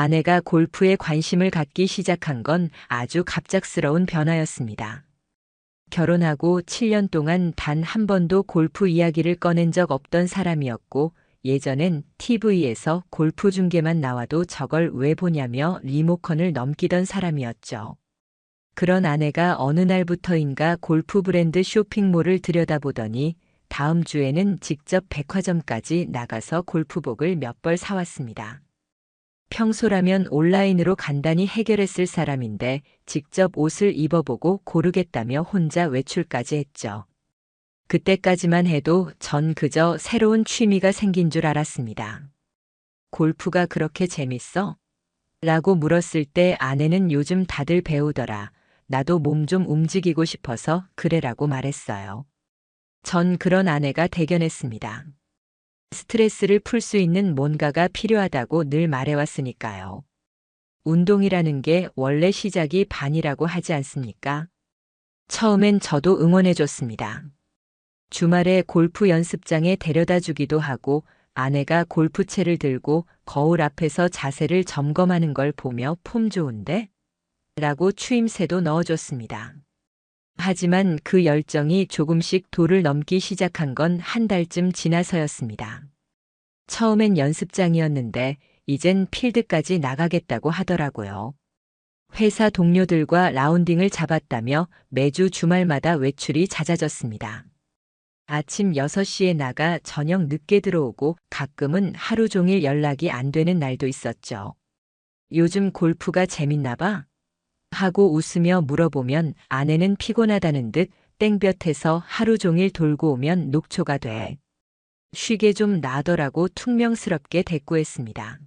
아내가 골프에 관심을 갖기 시작한 건 아주 갑작스러운 변화였습니다. 결혼하고 7년 동안 단 한 번도 골프 이야기를 꺼낸 적 없던 사람이었고, 예전엔 TV에서 골프 중계만 나와도 저걸 왜 보냐며 리모컨을 넘기던 사람이었죠. 그런 아내가 어느 날부터인가 골프 브랜드 쇼핑몰을 들여다보더니 다음 주에는 직접 백화점까지 나가서 골프복을 몇 벌 사왔습니다. 평소라면 온라인으로 간단히 해결했을 사람인데 직접 옷을 입어보고 고르겠다며 혼자 외출까지 했죠. 그때까지만 해도 전 그저 새로운 취미가 생긴 줄 알았습니다. 골프가 그렇게 재밌어? 라고 물었을 때 아내는 요즘 다들 배우더라. 나도 몸 좀 움직이고 싶어서 그래라고 말했어요. 전 그런 아내가 대견했습니다. 스트레스를 풀 수 있는 뭔가가 필요하다고 늘 말해왔으니까요. 운동이라는 게 원래 시작이 반이라고 하지 않습니까? 처음엔 저도 응원해줬습니다. 주말에 골프 연습장에 데려다 주기도 하고 아내가 골프채를 들고 거울 앞에서 자세를 점검하는 걸 보며 폼 좋은데? 라고 추임새도 넣어줬습니다. 하지만 그 열정이 조금씩 도를 넘기 시작한 건 한 달쯤 지나서였습니다. 처음엔 연습장이었는데 이젠 필드까지 나가겠다고 하더라고요. 회사 동료들과 라운딩을 잡았다며 매주 주말마다 외출이 잦아졌습니다. 아침 6시에 나가 저녁 늦게 들어오고 가끔은 하루 종일 연락이 안 되는 날도 있었죠. 요즘 골프가 재밌나 봐? 하고 웃으며 물어보면 아내는 피곤하다는 듯 땡볕에서 하루 종일 돌고 오면 녹초가 돼. 쉬게 좀 놔더라고 퉁명스럽게 대꾸했습니다.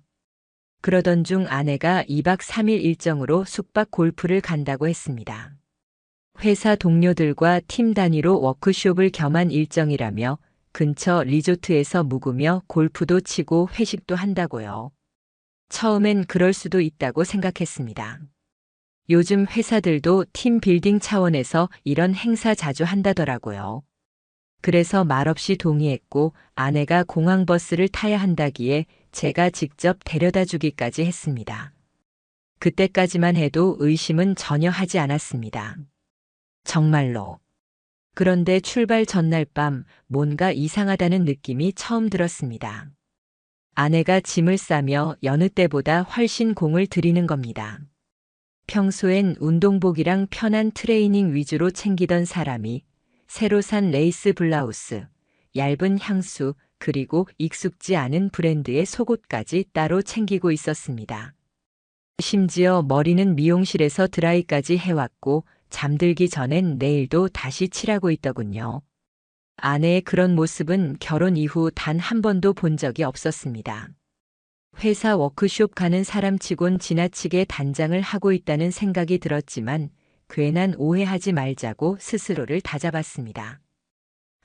그러던 중 아내가 2박 3일 일정으로 숙박 골프를 간다고 했습니다. 회사 동료들과 팀 단위로 워크숍을 겸한 일정이라며 근처 리조트에서 묵으며 골프도 치고 회식도 한다고요. 처음엔 그럴 수도 있다고 생각했습니다. 요즘 회사들도 팀 빌딩 차원에서 이런 행사 자주 한다더라고요. 그래서 말없이 동의했고 아내가 공항버스를 타야 한다기에 제가 직접 데려다 주기까지 했습니다. 그때까지만 해도 의심은 전혀 하지 않았습니다. 정말로. 그런데 출발 전날 밤 뭔가 이상하다는 느낌이 처음 들었습니다. 아내가 짐을 싸며 여느 때보다 훨씬 공을 들이는 겁니다. 평소엔 운동복이랑 편한 트레이닝 위주로 챙기던 사람이 새로 산 레이스 블라우스, 얇은 향수, 그리고 익숙지 않은 브랜드의 속옷까지 따로 챙기고 있었습니다. 심지어 머리는 미용실에서 드라이까지 해왔고 잠들기 전엔 내일도 다시 칠하고 있더군요. 아내의 그런 모습은 결혼 이후 단 한 번도 본 적이 없었습니다. 회사 워크숍 가는 사람치곤 지나치게 단장을 하고 있다는 생각이 들었지만 괜한 오해하지 말자고 스스로를 다잡았습니다.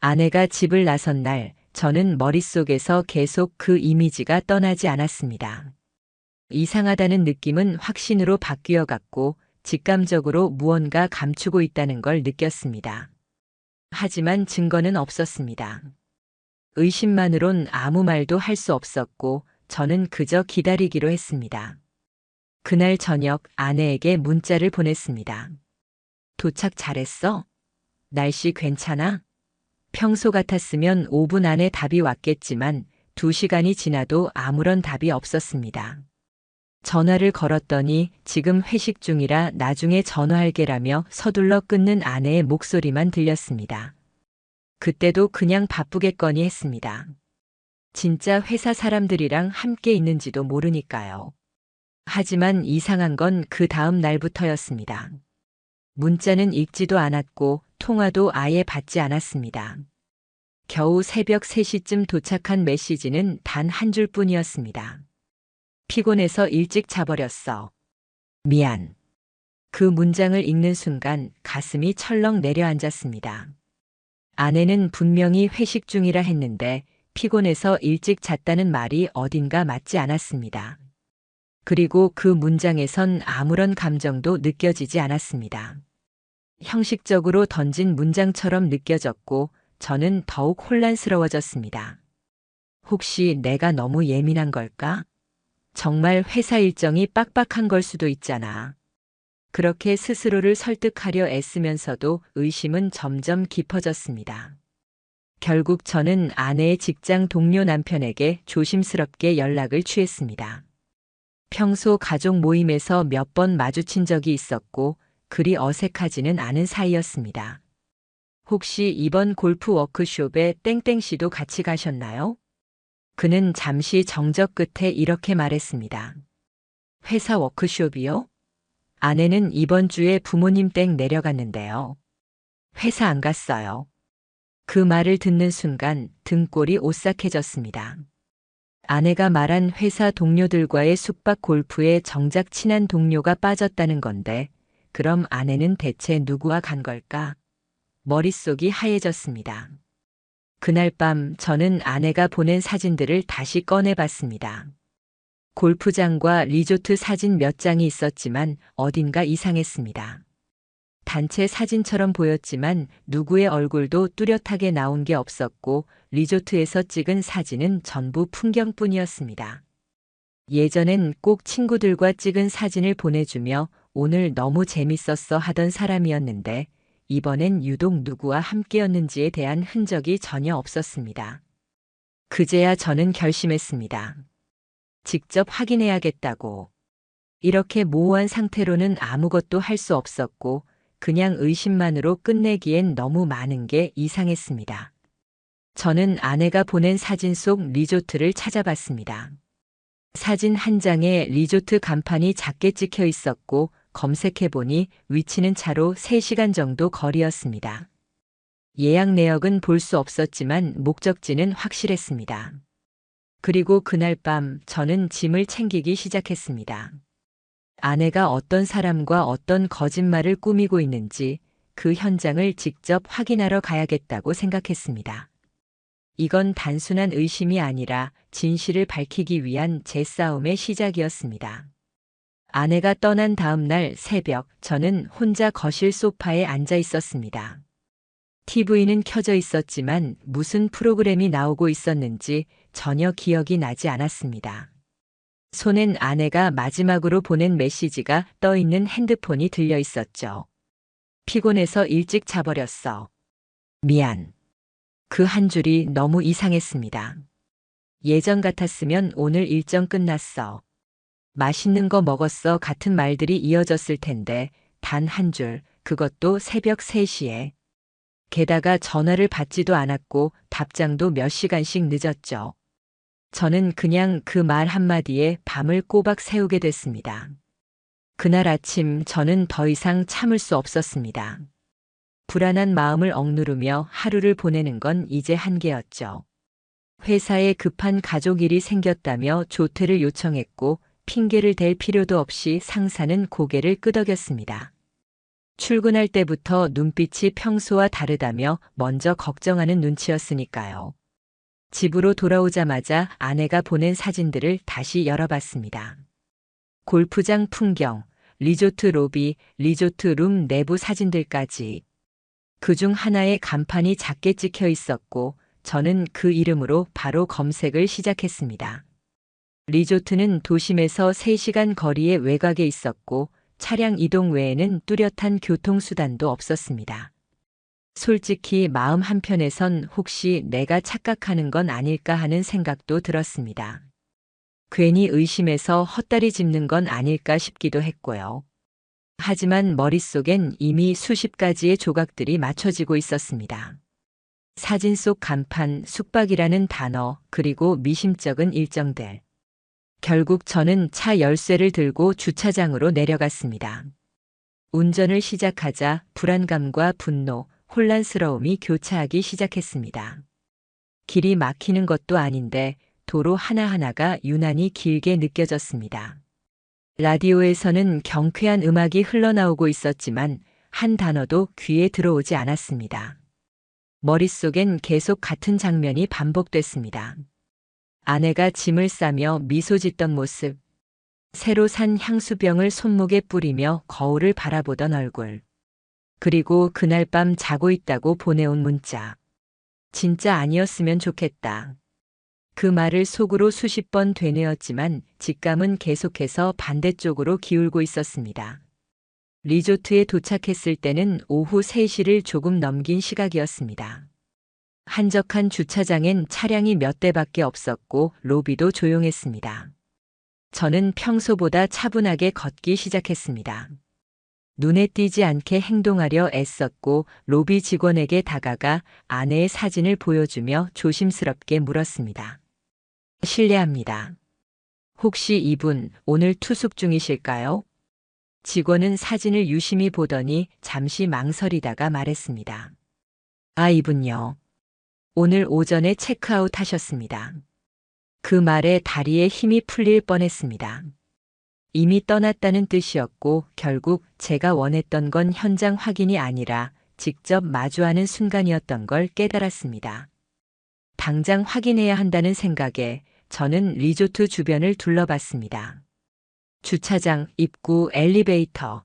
아내가 집을 나선 날 저는 머릿속에서 계속 그 이미지가 떠나지 않았습니다. 이상하다는 느낌은 확신으로 바뀌어 갔고 직감적으로 무언가 감추고 있다는 걸 느꼈습니다. 하지만 증거는 없었습니다. 의심만으론 아무 말도 할 수 없었고 저는 그저 기다리기로 했습니다. 그날 저녁 아내에게 문자를 보냈습니다. 도착 잘했어? 날씨 괜찮아? 평소 같았으면 5분 안에 답이 왔겠지만 2시간이 지나도 아무런 답이 없었습니다. 전화를 걸었더니 지금 회식 중이라 나중에 전화할게라며 서둘러 끊는 아내의 목소리만 들렸습니다. 그때도 그냥 바쁘겠거니 했습니다. 진짜 회사 사람들이랑 함께 있는지도 모르니까요. 하지만 이상한 건 그 다음 날부터였습니다. 문자는 읽지도 않았고 통화도 아예 받지 않았습니다. 겨우 새벽 3시쯤 도착한 메시지는 단 한 줄뿐이었습니다. 피곤해서 일찍 자버렸어. 미안. 그 문장을 읽는 순간 가슴이 철렁 내려앉았습니다. 아내는 분명히 회식 중이라 했는데 피곤해서 일찍 잤다는 말이 어딘가 맞지 않았습니다. 그리고 그 문장에선 아무런 감정도 느껴지지 않았습니다. 형식적으로 던진 문장처럼 느껴졌고 저는 더욱 혼란스러워졌습니다. 혹시 내가 너무 예민한 걸까? 정말 회사 일정이 빡빡한 걸 수도 있잖아. 그렇게 스스로를 설득하려 애쓰면서도 의심은 점점 깊어졌습니다. 결국 저는 아내의 직장 동료 남편에게 조심스럽게 연락을 취했습니다. 평소 가족 모임에서 몇 번 마주친 적이 있었고 그리 어색하지는 않은 사이였습니다. 혹시 이번 골프 워크숍에 땡땡 씨도 같이 가셨나요? 그는 잠시 정적 끝에 이렇게 말했습니다. 회사 워크숍이요? 아내는 이번 주에 부모님 댁 내려갔는데요. 회사 안 갔어요. 그 말을 듣는 순간 등골이 오싹해졌습니다. 아내가 말한 회사 동료들과의 숙박 골프에 정작 친한 동료가 빠졌다는 건데, 그럼 아내는 대체 누구와 간 걸까? 머릿속이 하얘졌습니다. 그날 밤 저는 아내가 보낸 사진들을 다시 꺼내봤습니다. 골프장과 리조트 사진 몇 장이 있었지만 어딘가 이상했습니다. 단체 사진처럼 보였지만 누구의 얼굴도 뚜렷하게 나온 게 없었고 리조트에서 찍은 사진은 전부 풍경뿐이었습니다. 예전엔 꼭 친구들과 찍은 사진을 보내주며 오늘 너무 재밌었어 하던 사람이었는데 이번엔 유독 누구와 함께였는지에 대한 흔적이 전혀 없었습니다. 그제야 저는 결심했습니다. 직접 확인해야겠다고. 이렇게 모호한 상태로는 아무것도 할 수 없었고 그냥 의심만으로 끝내기엔 너무 많은 게 이상했습니다. 저는 아내가 보낸 사진 속 리조트를 찾아봤습니다. 사진 한 장에 리조트 간판이 작게 찍혀 있었고 검색해보니 위치는 차로 3시간 정도 거리였습니다. 예약 내역은 볼 수 없었지만 목적지는 확실했습니다. 그리고 그날 밤 저는 짐을 챙기기 시작했습니다. 아내가 어떤 사람과 어떤 거짓말을 꾸미고 있는지 그 현장을 직접 확인하러 가야겠다고 생각했습니다. 이건 단순한 의심이 아니라 진실을 밝히기 위한 제 싸움의 시작이었습니다. 아내가 떠난 다음 날 새벽 저는 혼자 거실 소파에 앉아 있었습니다. TV는 켜져 있었지만 무슨 프로그램이 나오고 있었는지 전혀 기억이 나지 않았습니다. 손엔 아내가 마지막으로 보낸 메시지가 떠 있는 핸드폰이 들려 있었죠. 피곤해서 일찍 자버렸어. 미안. 그 한 줄이 너무 이상했습니다. 예전 같았으면 오늘 일정 끝났어. 맛있는 거 먹었어 같은 말들이 이어졌을 텐데 단 한 줄, 그것도 새벽 3시에. 게다가 전화를 받지도 않았고 답장도 몇 시간씩 늦었죠. 저는 그냥 그 말 한마디에 밤을 꼬박 새우게 됐습니다. 그날 아침 저는 더 이상 참을 수 없었습니다. 불안한 마음을 억누르며 하루를 보내는 건 이제 한계였죠. 회사에 급한 가족 일이 생겼다며 조퇴를 요청했고 핑계를 댈 필요도 없이 상사는 고개를 끄덕였습니다. 출근할 때부터 눈빛이 평소와 다르다며 먼저 걱정하는 눈치였으니까요. 집으로 돌아오자마자 아내가 보낸 사진들을 다시 열어봤습니다. 골프장 풍경, 리조트 로비, 리조트 룸 내부 사진들까지. 그중 하나에 간판이 작게 찍혀 있었고 저는 그 이름으로 바로 검색을 시작했습니다. 리조트는 도심에서 3시간 거리의 외곽에 있었고 차량 이동 외에는 뚜렷한 교통수단도 없었습니다. 솔직히 마음 한편에선 혹시 내가 착각하는 건 아닐까 하는 생각도 들었습니다. 괜히 의심해서 헛다리 짚는 건 아닐까 싶기도 했고요. 하지만 머릿속엔 이미 수십 가지의 조각들이 맞춰지고 있었습니다. 사진 속 간판, 숙박이라는 단어, 그리고 미심쩍은 일정들. 결국 저는 차 열쇠를 들고 주차장으로 내려갔습니다. 운전을 시작하자 불안감과 분노, 혼란스러움이 교차하기 시작했습니다. 길이 막히는 것도 아닌데 도로 하나하나가 유난히 길게 느껴졌습니다. 라디오에서는 경쾌한 음악이 흘러나오고 있었지만 한 단어도 귀에 들어오지 않았습니다. 머릿속엔 계속 같은 장면이 반복됐습니다. 아내가 짐을 싸며 미소 짓던 모습, 새로 산 향수병을 손목에 뿌리며 거울을 바라보던 얼굴, 그리고 그날 밤 자고 있다고 보내온 문자. 진짜 아니었으면 좋겠다. 그 말을 속으로 수십 번 되뇌었지만 직감은 계속해서 반대쪽으로 기울고 있었습니다. 리조트에 도착했을 때는 오후 3시를 조금 넘긴 시각이었습니다. 한적한 주차장엔 차량이 몇 대밖에 없었고 로비도 조용했습니다. 저는 평소보다 차분하게 걷기 시작했습니다. 눈에 띄지 않게 행동하려 애썼고 로비 직원에게 다가가 아내의 사진을 보여주며 조심스럽게 물었습니다. 실례합니다. 혹시 이분 오늘 투숙 중이실까요? 직원은 사진을 유심히 보더니 잠시 망설이다가 말했습니다. 아, 이분요. 오늘 오전에 체크아웃 하셨습니다. 그 말에 다리에 힘이 풀릴 뻔했습니다. 이미 떠났다는 뜻이었고 결국 제가 원했던 건 현장 확인이 아니라 직접 마주하는 순간이었던 걸 깨달았습니다. 당장 확인해야 한다는 생각에 저는 리조트 주변을 둘러봤습니다. 주차장, 입구, 엘리베이터.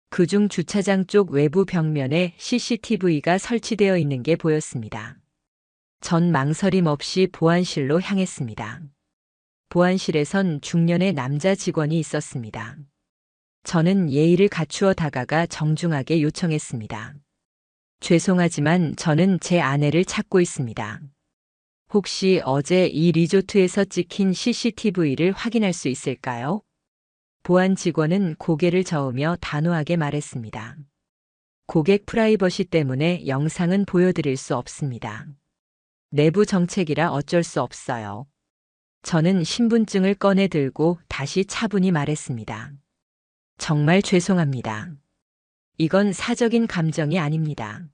그중 주차장 쪽 외부 벽면에 CCTV가 설치되어 있는 게 보였습니다. 전 망설임 없이 보안실로 향했습니다. 보안실에선 중년의 남자 직원이 있었습니다. 저는 예의를 갖추어 다가가 정중하게 요청했습니다. 죄송하지만 저는 제 아내를 찾고 있습니다. 혹시 어제 이 리조트에서 찍힌 CCTV를 확인할 수 있을까요? 보안 직원은 고개를 저으며 단호하게 말했습니다. 고객 프라이버시 때문에 영상은 보여드릴 수 없습니다. 내부 정책이라 어쩔 수 없어요. 저는 신분증을 꺼내 들고 다시 차분히 말했습니다. 정말 죄송합니다. 이건 사적인 감정이 아닙니다.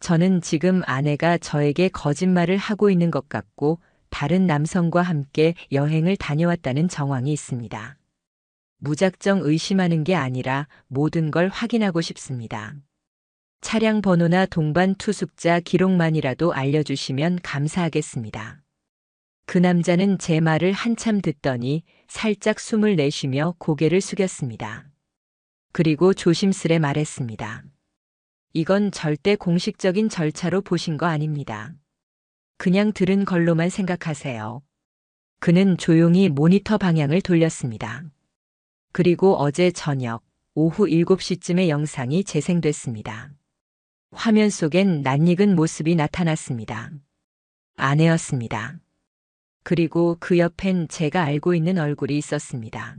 저는 지금 아내가 저에게 거짓말을 하고 있는 것 같고 다른 남성과 함께 여행을 다녀왔다는 정황이 있습니다. 무작정 의심하는 게 아니라 모든 걸 확인하고 싶습니다. 차량 번호나 동반 투숙자 기록만이라도 알려주시면 감사하겠습니다. 그 남자는 제 말을 한참 듣더니 살짝 숨을 내쉬며 고개를 숙였습니다. 그리고 조심스레 말했습니다. 이건 절대 공식적인 절차로 보신 거 아닙니다. 그냥 들은 걸로만 생각하세요. 그는 조용히 모니터 방향을 돌렸습니다. 그리고 어제 저녁 오후 7시쯤의 영상이 재생됐습니다. 화면 속엔 낯익은 모습이 나타났습니다. 아내였습니다. 그리고 그 옆엔 제가 알고 있는 얼굴이 있었습니다.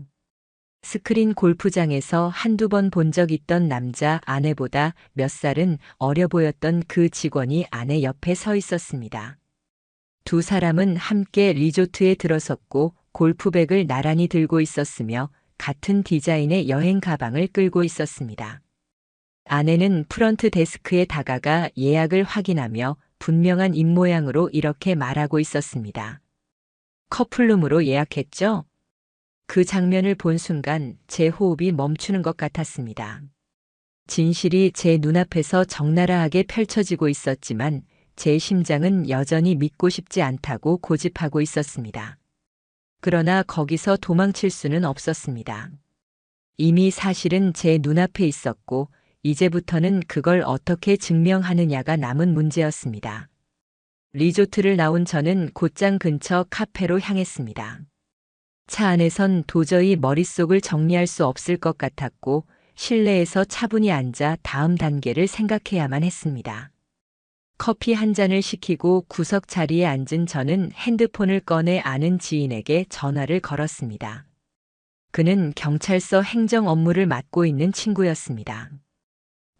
스크린 골프장에서 한두 번 본 적 있던 남자 아내보다 몇 살은 어려 보였던 그 직원이 아내 옆에 서 있었습니다. 두 사람은 함께 리조트에 들어섰고 골프백을 나란히 들고 있었으며 같은 디자인의 여행 가방을 끌고 있었습니다. 아내는 프런트 데스크에 다가가 예약을 확인하며 분명한 입모양으로 이렇게 말하고 있었습니다. 커플룸으로 예약했죠? 그 장면을 본 순간 제 호흡이 멈추는 것 같았습니다. 진실이 제 눈앞에서 적나라하게 펼쳐지고 있었지만 제 심장은 여전히 믿고 싶지 않다고 고집하고 있었습니다. 그러나 거기서 도망칠 수는 없었습니다. 이미 사실은 제 눈앞에 있었고 이제부터는 그걸 어떻게 증명하느냐가 남은 문제였습니다. 리조트를 나온 저는 곧장 근처 카페로 향했습니다. 차 안에선 도저히 머릿속을 정리할 수 없을 것 같았고 실내에서 차분히 앉아 다음 단계를 생각해야만 했습니다. 커피 한 잔을 시키고 구석 자리에 앉은 저는 핸드폰을 꺼내 아는 지인에게 전화를 걸었습니다. 그는 경찰서 행정 업무를 맡고 있는 친구였습니다.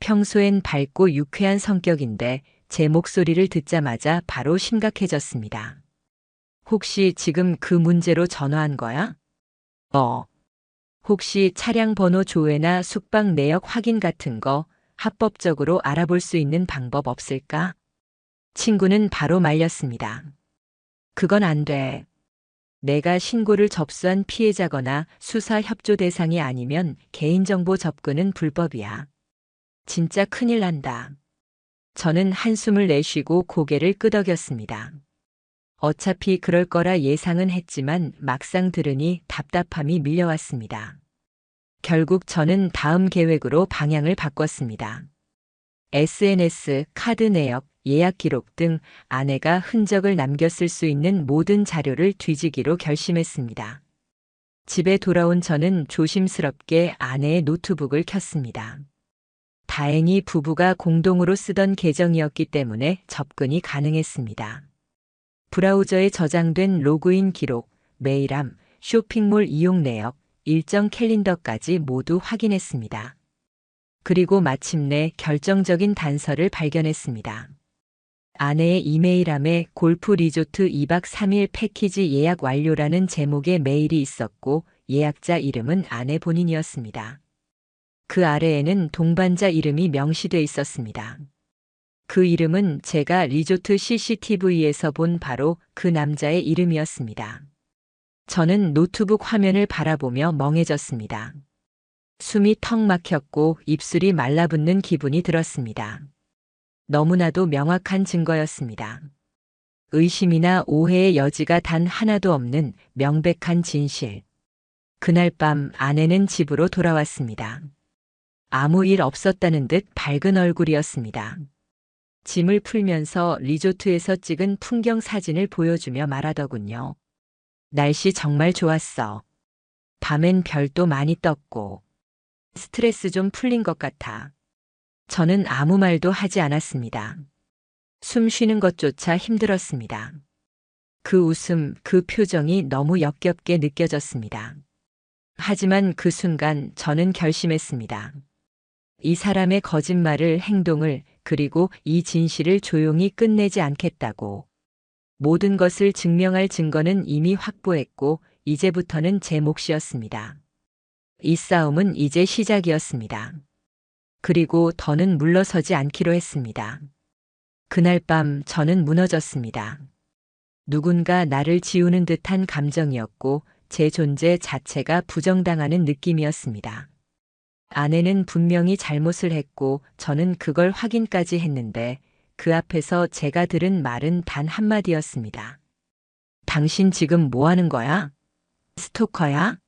평소엔 밝고 유쾌한 성격인데 제 목소리를 듣자마자 바로 심각해졌습니다. 혹시 지금 그 문제로 전화한 거야? 혹시 차량 번호 조회나 숙박 내역 확인 같은 거 합법적으로 알아볼 수 있는 방법 없을까? 친구는 바로 말렸습니다. 그건 안 돼. 내가 신고를 접수한 피해자거나 수사 협조 대상이 아니면 개인정보 접근은 불법이야. 진짜 큰일 난다. 저는 한숨을 내쉬고 고개를 끄덕였습니다. 어차피 그럴 거라 예상은 했지만 막상 들으니 답답함이 밀려왔습니다. 결국 저는 다음 계획으로 방향을 바꿨습니다. SNS, 카드 내역, 예약 기록 등 아내가 흔적을 남겼을 수 있는 모든 자료를 뒤지기로 결심했습니다. 집에 돌아온 저는 조심스럽게 아내의 노트북을 켰습니다. 다행히 부부가 공동으로 쓰던 계정이었기 때문에 접근이 가능했습니다. 브라우저에 저장된 로그인 기록, 메일함, 쇼핑몰 이용 내역, 일정 캘린더까지 모두 확인했습니다. 그리고 마침내 결정적인 단서를 발견했습니다. 아내의 이메일함에 골프 리조트 2박 3일 패키지 예약 완료라는 제목의 메일이 있었고 예약자 이름은 아내 본인이었습니다. 그 아래에는 동반자 이름이 명시돼 있었습니다. 그 이름은 제가 리조트 CCTV에서 본 바로 그 남자의 이름이었습니다. 저는 노트북 화면을 바라보며 멍해졌습니다. 숨이 턱 막혔고 입술이 말라붙는 기분이 들었습니다. 너무나도 명확한 증거였습니다. 의심이나 오해의 여지가 단 하나도 없는 명백한 진실. 그날 밤 아내는 집으로 돌아왔습니다. 아무 일 없었다는 듯 밝은 얼굴이었습니다. 짐을 풀면서 리조트에서 찍은 풍경 사진을 보여주며 말하더군요. 날씨 정말 좋았어. 밤엔 별도 많이 떴고. 스트레스 좀 풀린 것 같아. 저는 아무 말도 하지 않았습니다. 숨 쉬는 것조차 힘들었습니다. 그 웃음, 그 표정이 너무 역겹게 느껴졌습니다. 하지만 그 순간 저는 결심했습니다. 이 사람의 거짓말을, 행동을, 그리고 이 진실을 조용히 끝내지 않겠다고. 모든 것을 증명할 증거는 이미 확보했고 이제부터는 제 몫이었습니다. 이 싸움은 이제 시작이었습니다. 그리고 더는 물러서지 않기로 했습니다. 그날 밤 저는 무너졌습니다. 누군가 나를 지우는 듯한 감정이었고 제 존재 자체가 부정당하는 느낌이었습니다. 아내는 분명히 잘못을 했고 저는 그걸 확인까지 했는데 그 앞에서 제가 들은 말은 단 한마디였습니다. 당신 지금 뭐 하는 거야? 스토커야?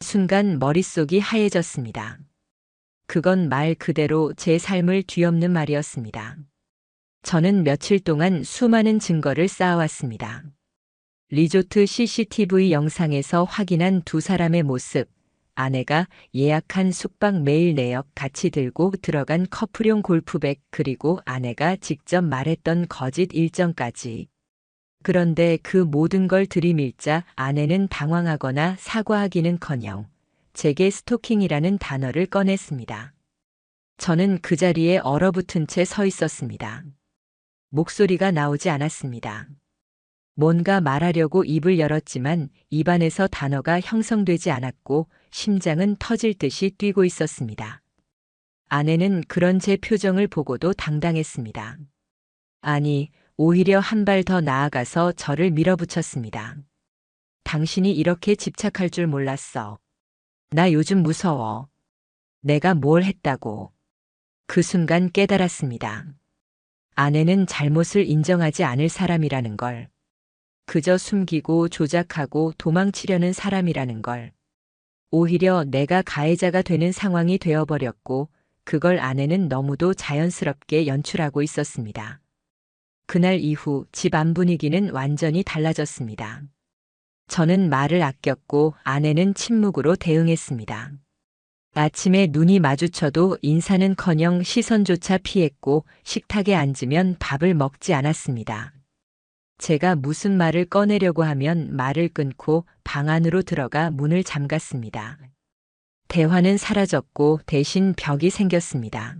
순간 머릿속이 하얘졌습니다. 그건 말 그대로 제 삶을 뒤엎는 말이었습니다. 저는 며칠 동안 수많은 증거를 쌓아왔습니다. 리조트 CCTV 영상에서 확인한 두 사람의 모습, 아내가 예약한 숙박 메일 내역 같이 들고 들어간 커플용 골프백 그리고 아내가 직접 말했던 거짓 일정까지. 그런데 그 모든 걸 들이밀자 아내는 당황하거나 사과하기는커녕 제게 스토킹이라는 단어를 꺼냈습니다. 저는 그 자리에 얼어붙은 채 서 있었습니다. 목소리가 나오지 않았습니다. 뭔가 말하려고 입을 열었지만 입안에서 단어가 형성되지 않았고 심장은 터질 듯이 뛰고 있었습니다. 아내는 그런 제 표정을 보고도 당당했습니다. 아니, 오히려 한 발 더 나아가서 저를 밀어붙였습니다. 당신이 이렇게 집착할 줄 몰랐어. 나 요즘 무서워. 내가 뭘 했다고. 그 순간 깨달았습니다. 아내는 잘못을 인정하지 않을 사람이라는 걸. 그저 숨기고 조작하고 도망치려는 사람이라는 걸. 오히려 내가 가해자가 되는 상황이 되어버렸고 그걸 아내는 너무도 자연스럽게 연출하고 있었습니다. 그날 이후 집 안 분위기는 완전히 달라졌습니다. 저는 말을 아꼈고 아내는 침묵으로 대응했습니다. 아침에 눈이 마주쳐도 인사는커녕 시선조차 피했고 식탁에 앉으면 밥을 먹지 않았습니다. 제가 무슨 말을 꺼내려고 하면 말을 끊고 방 안으로 들어가 문을 잠갔습니다. 대화는 사라졌고 대신 벽이 생겼습니다.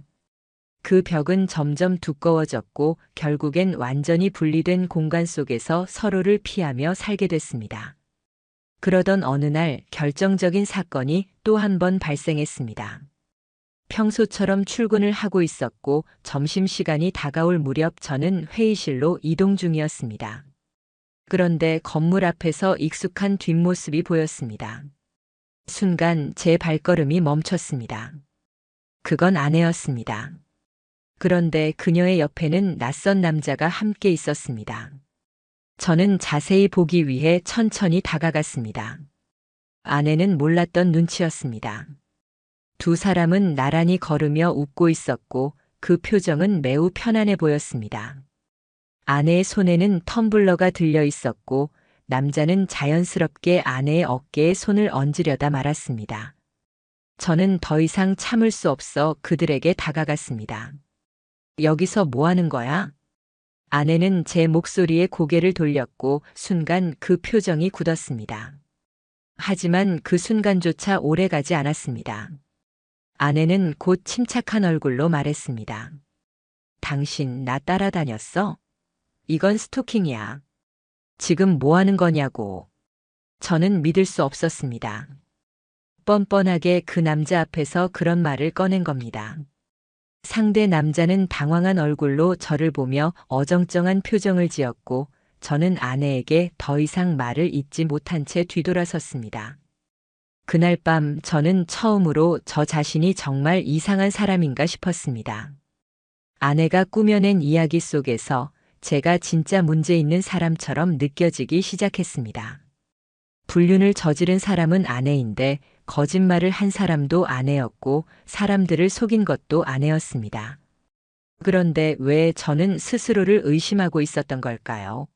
그 벽은 점점 두꺼워졌고 결국엔 완전히 분리된 공간 속에서 서로를 피하며 살게 됐습니다. 그러던 어느 날 결정적인 사건이 또 한 번 발생했습니다. 평소처럼 출근을 하고 있었고 점심시간이 다가올 무렵 저는 회의실로 이동 중이었습니다. 그런데 건물 앞에서 익숙한 뒷모습이 보였습니다. 순간 제 발걸음이 멈췄습니다. 그건 아내였습니다. 그런데 그녀의 옆에는 낯선 남자가 함께 있었습니다. 저는 자세히 보기 위해 천천히 다가갔습니다. 아내는 몰랐던 눈치였습니다. 두 사람은 나란히 걸으며 웃고 있었고 그 표정은 매우 편안해 보였습니다. 아내의 손에는 텀블러가 들려 있었고 남자는 자연스럽게 아내의 어깨에 손을 얹으려다 말았습니다. 저는 더 이상 참을 수 없어 그들에게 다가갔습니다. 여기서 뭐 하는 거야? 아내는 제 목소리에 고개를 돌렸고 순간 그 표정이 굳었습니다. 하지만 그 순간조차 오래 가지 않았습니다. 아내는 곧 침착한 얼굴로 말했습니다. 당신 나 따라다녔어? 이건 스토킹이야. 지금 뭐 하는 거냐고. 저는 믿을 수 없었습니다. 뻔뻔하게 그 남자 앞에서 그런 말을 꺼낸 겁니다. 상대 남자는 당황한 얼굴로 저를 보며 어정쩡한 표정을 지었고 저는 아내에게 더 이상 말을 잇지 못한 채 뒤돌아섰습니다. 그날 밤 저는 처음으로 저 자신이 정말 이상한 사람인가 싶었습니다. 아내가 꾸며낸 이야기 속에서 제가 진짜 문제 있는 사람처럼 느껴지기 시작했습니다. 불륜을 저지른 사람은 아내인데 거짓말을 한 사람도 아내였고 사람들을 속인 것도 아내였습니다. 그런데 왜 저는 스스로를 의심하고 있었던 걸까요?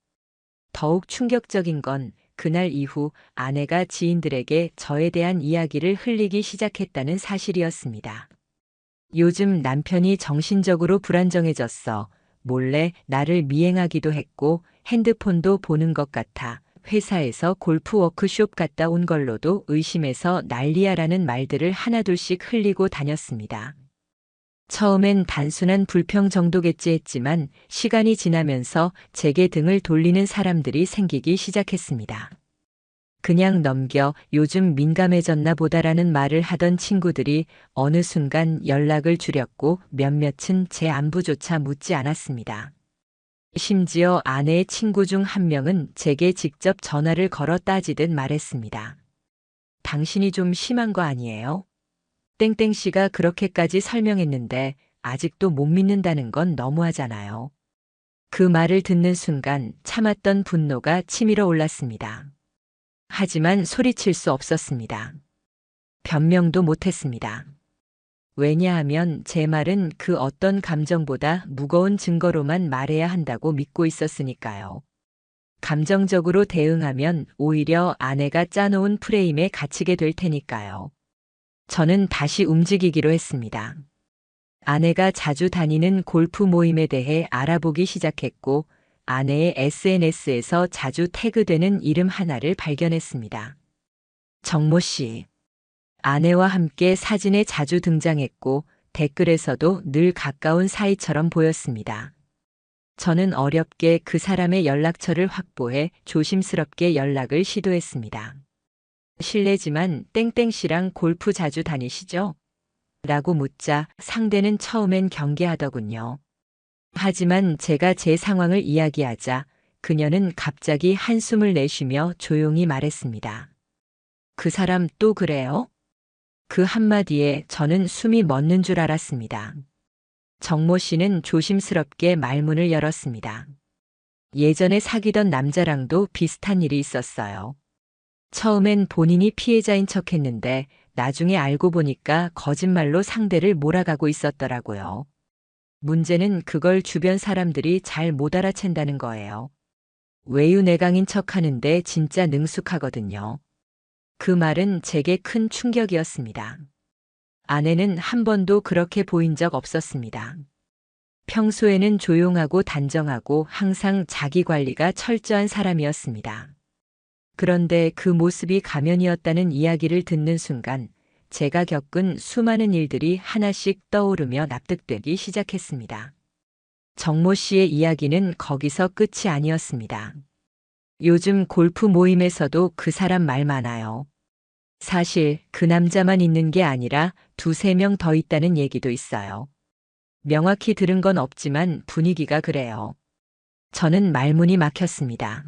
더욱 충격적인 건 그날 이후 아내가 지인들에게 저에 대한 이야기를 흘리기 시작했다는 사실이었습니다. 요즘 남편이 정신적으로 불안정해졌어. 몰래 나를 미행하기도 했고 핸드폰도 보는 것 같아. 회사에서 골프 워크숍 갔다 온 걸로도 의심해서 난리야라는 말들을 하나둘씩 흘리고 다녔습니다. 처음엔 단순한 불평 정도겠지 했지만 시간이 지나면서 제게 등을 돌리는 사람들이 생기기 시작했습니다. 그냥 넘겨 요즘 민감해졌나 보다라는 말을 하던 친구들이 어느 순간 연락을 줄였고 몇몇은 제 안부조차 묻지 않았습니다. 심지어 아내의 친구 중 한 명은 제게 직접 전화를 걸어 따지듯 말했습니다. 당신이 좀 심한 거 아니에요? 땡땡 씨가 그렇게까지 설명했는데 아직도 못 믿는다는 건 너무하잖아요. 그 말을 듣는 순간 참았던 분노가 치밀어 올랐습니다. 하지만 소리칠 수 없었습니다. 변명도 못했습니다. 왜냐하면 제 말은 그 어떤 감정보다 무거운 증거로만 말해야 한다고 믿고 있었으니까요. 감정적으로 대응하면 오히려 아내가 짜놓은 프레임에 갇히게 될 테니까요. 저는 다시 움직이기로 했습니다. 아내가 자주 다니는 골프 모임에 대해 알아보기 시작했고 아내의 SNS에서 자주 태그되는 이름 하나를 발견했습니다. 정모 씨. 아내와 함께 사진에 자주 등장했고 댓글에서도 늘 가까운 사이처럼 보였습니다. 저는 어렵게 그 사람의 연락처를 확보해 조심스럽게 연락을 시도했습니다. 실례지만 땡땡 씨랑 골프 자주 다니시죠? 라고 묻자 상대는 처음엔 경계하더군요. 하지만 제가 제 상황을 이야기하자 그녀는 갑자기 한숨을 내쉬며 조용히 말했습니다. 그 사람 또 그래요? 그 한마디에 저는 숨이 멎는 줄 알았습니다. 정모 씨는 조심스럽게 말문을 열었습니다. 예전에 사귀던 남자랑도 비슷한 일이 있었어요. 처음엔 본인이 피해자인 척했는데 나중에 알고 보니까 거짓말로 상대를 몰아가고 있었더라고요. 문제는 그걸 주변 사람들이 잘 못 알아챈다는 거예요. 외유내강인 척하는데 진짜 능숙하거든요. 그 말은 제게 큰 충격이었습니다. 아내는 한 번도 그렇게 보인 적 없었습니다. 평소에는 조용하고 단정하고 항상 자기 관리가 철저한 사람이었습니다. 그런데 그 모습이 가면이었다는 이야기를 듣는 순간 제가 겪은 수많은 일들이 하나씩 떠오르며 납득되기 시작했습니다. 정모 씨의 이야기는 거기서 끝이 아니었습니다. 요즘 골프 모임에서도 그 사람 말 많아요. 사실 그 남자만 있는 게 아니라 두세 명 더 있다는 얘기도 있어요. 명확히 들은 건 없지만 분위기가 그래요. 저는 말문이 막혔습니다.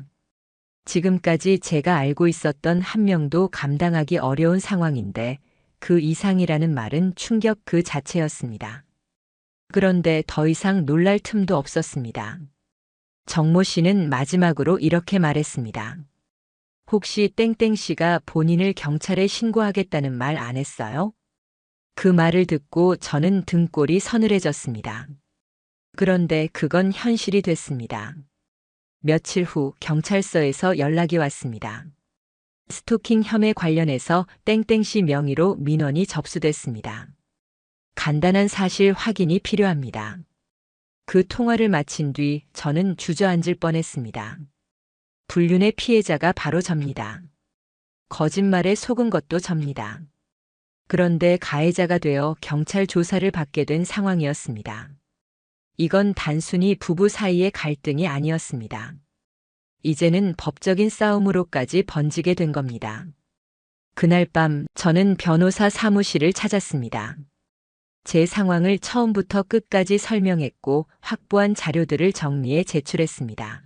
지금까지 제가 알고 있었던 한 명도 감당하기 어려운 상황인데 그 이상이라는 말은 충격 그 자체였습니다. 그런데 더 이상 놀랄 틈도 없었습니다. 정모 씨는 마지막으로 이렇게 말했습니다. 혹시 땡땡 씨가 본인을 경찰에 신고하겠다는 말 안 했어요? 그 말을 듣고 저는 등골이 서늘해졌습니다. 그런데 그건 현실이 됐습니다. 며칠 후 경찰서에서 연락이 왔습니다. 스토킹 혐의 관련해서 땡땡씨 명의로 민원이 접수됐습니다. 간단한 사실 확인이 필요합니다. 그 통화를 마친 뒤 저는 주저앉을 뻔했습니다. 불륜의 피해자가 바로 접니다. 거짓말에 속은 것도 접니다. 그런데 가해자가 되어 경찰 조사를 받게 된 상황이었습니다. 이건 단순히 부부 사이의 갈등이 아니었습니다. 이제는 법적인 싸움으로까지 번지게 된 겁니다. 그날 밤 저는 변호사 사무실을 찾았습니다. 제 상황을 처음부터 끝까지 설명했고 확보한 자료들을 정리해 제출했습니다.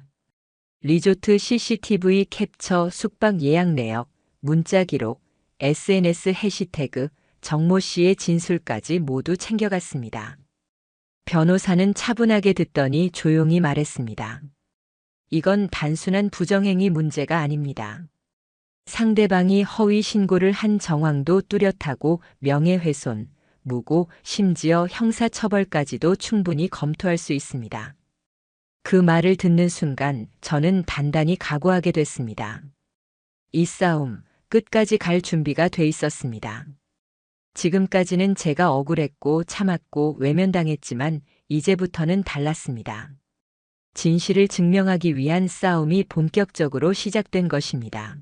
리조트 CCTV 캡처, 숙박 예약 내역, 문자 기록, SNS 해시태그, 정모 씨의 진술까지 모두 챙겨갔습니다. 변호사는 차분하게 듣더니 조용히 말했습니다. 이건 단순한 부정행위 문제가 아닙니다. 상대방이 허위 신고를 한 정황도 뚜렷하고 명예훼손, 무고, 심지어 형사처벌까지도 충분히 검토할 수 있습니다. 그 말을 듣는 순간 저는 단단히 각오하게 됐습니다. 이 싸움 끝까지 갈 준비가 돼 있었습니다. 지금까지는 제가 억울했고 참았고 외면당했지만 이제부터는 달랐습니다. 진실을 증명하기 위한 싸움이 본격적으로 시작된 것입니다.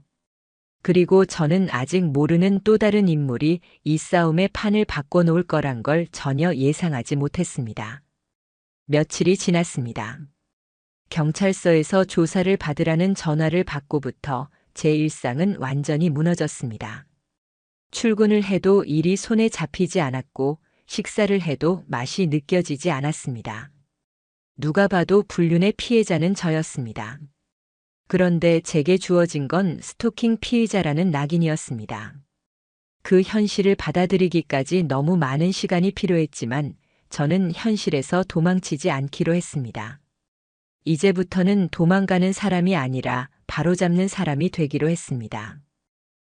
그리고 저는 아직 모르는 또 다른 인물이 이 싸움의 판을 바꿔놓을 거란 걸 전혀 예상하지 못했습니다. 며칠이 지났습니다. 경찰서에서 조사를 받으라는 전화를 받고부터 제 일상은 완전히 무너졌습니다. 출근을 해도 일이 손에 잡히지 않았고 식사를 해도 맛이 느껴지지 않았습니다. 누가 봐도 불륜의 피해자는 저였습니다. 그런데 제게 주어진 건 스토킹 피의자라는 낙인이었습니다. 그 현실을 받아들이기까지 너무 많은 시간이 필요했지만 저는 현실에서 도망치지 않기로 했습니다. 이제부터는 도망가는 사람이 아니라 바로잡는 사람이 되기로 했습니다.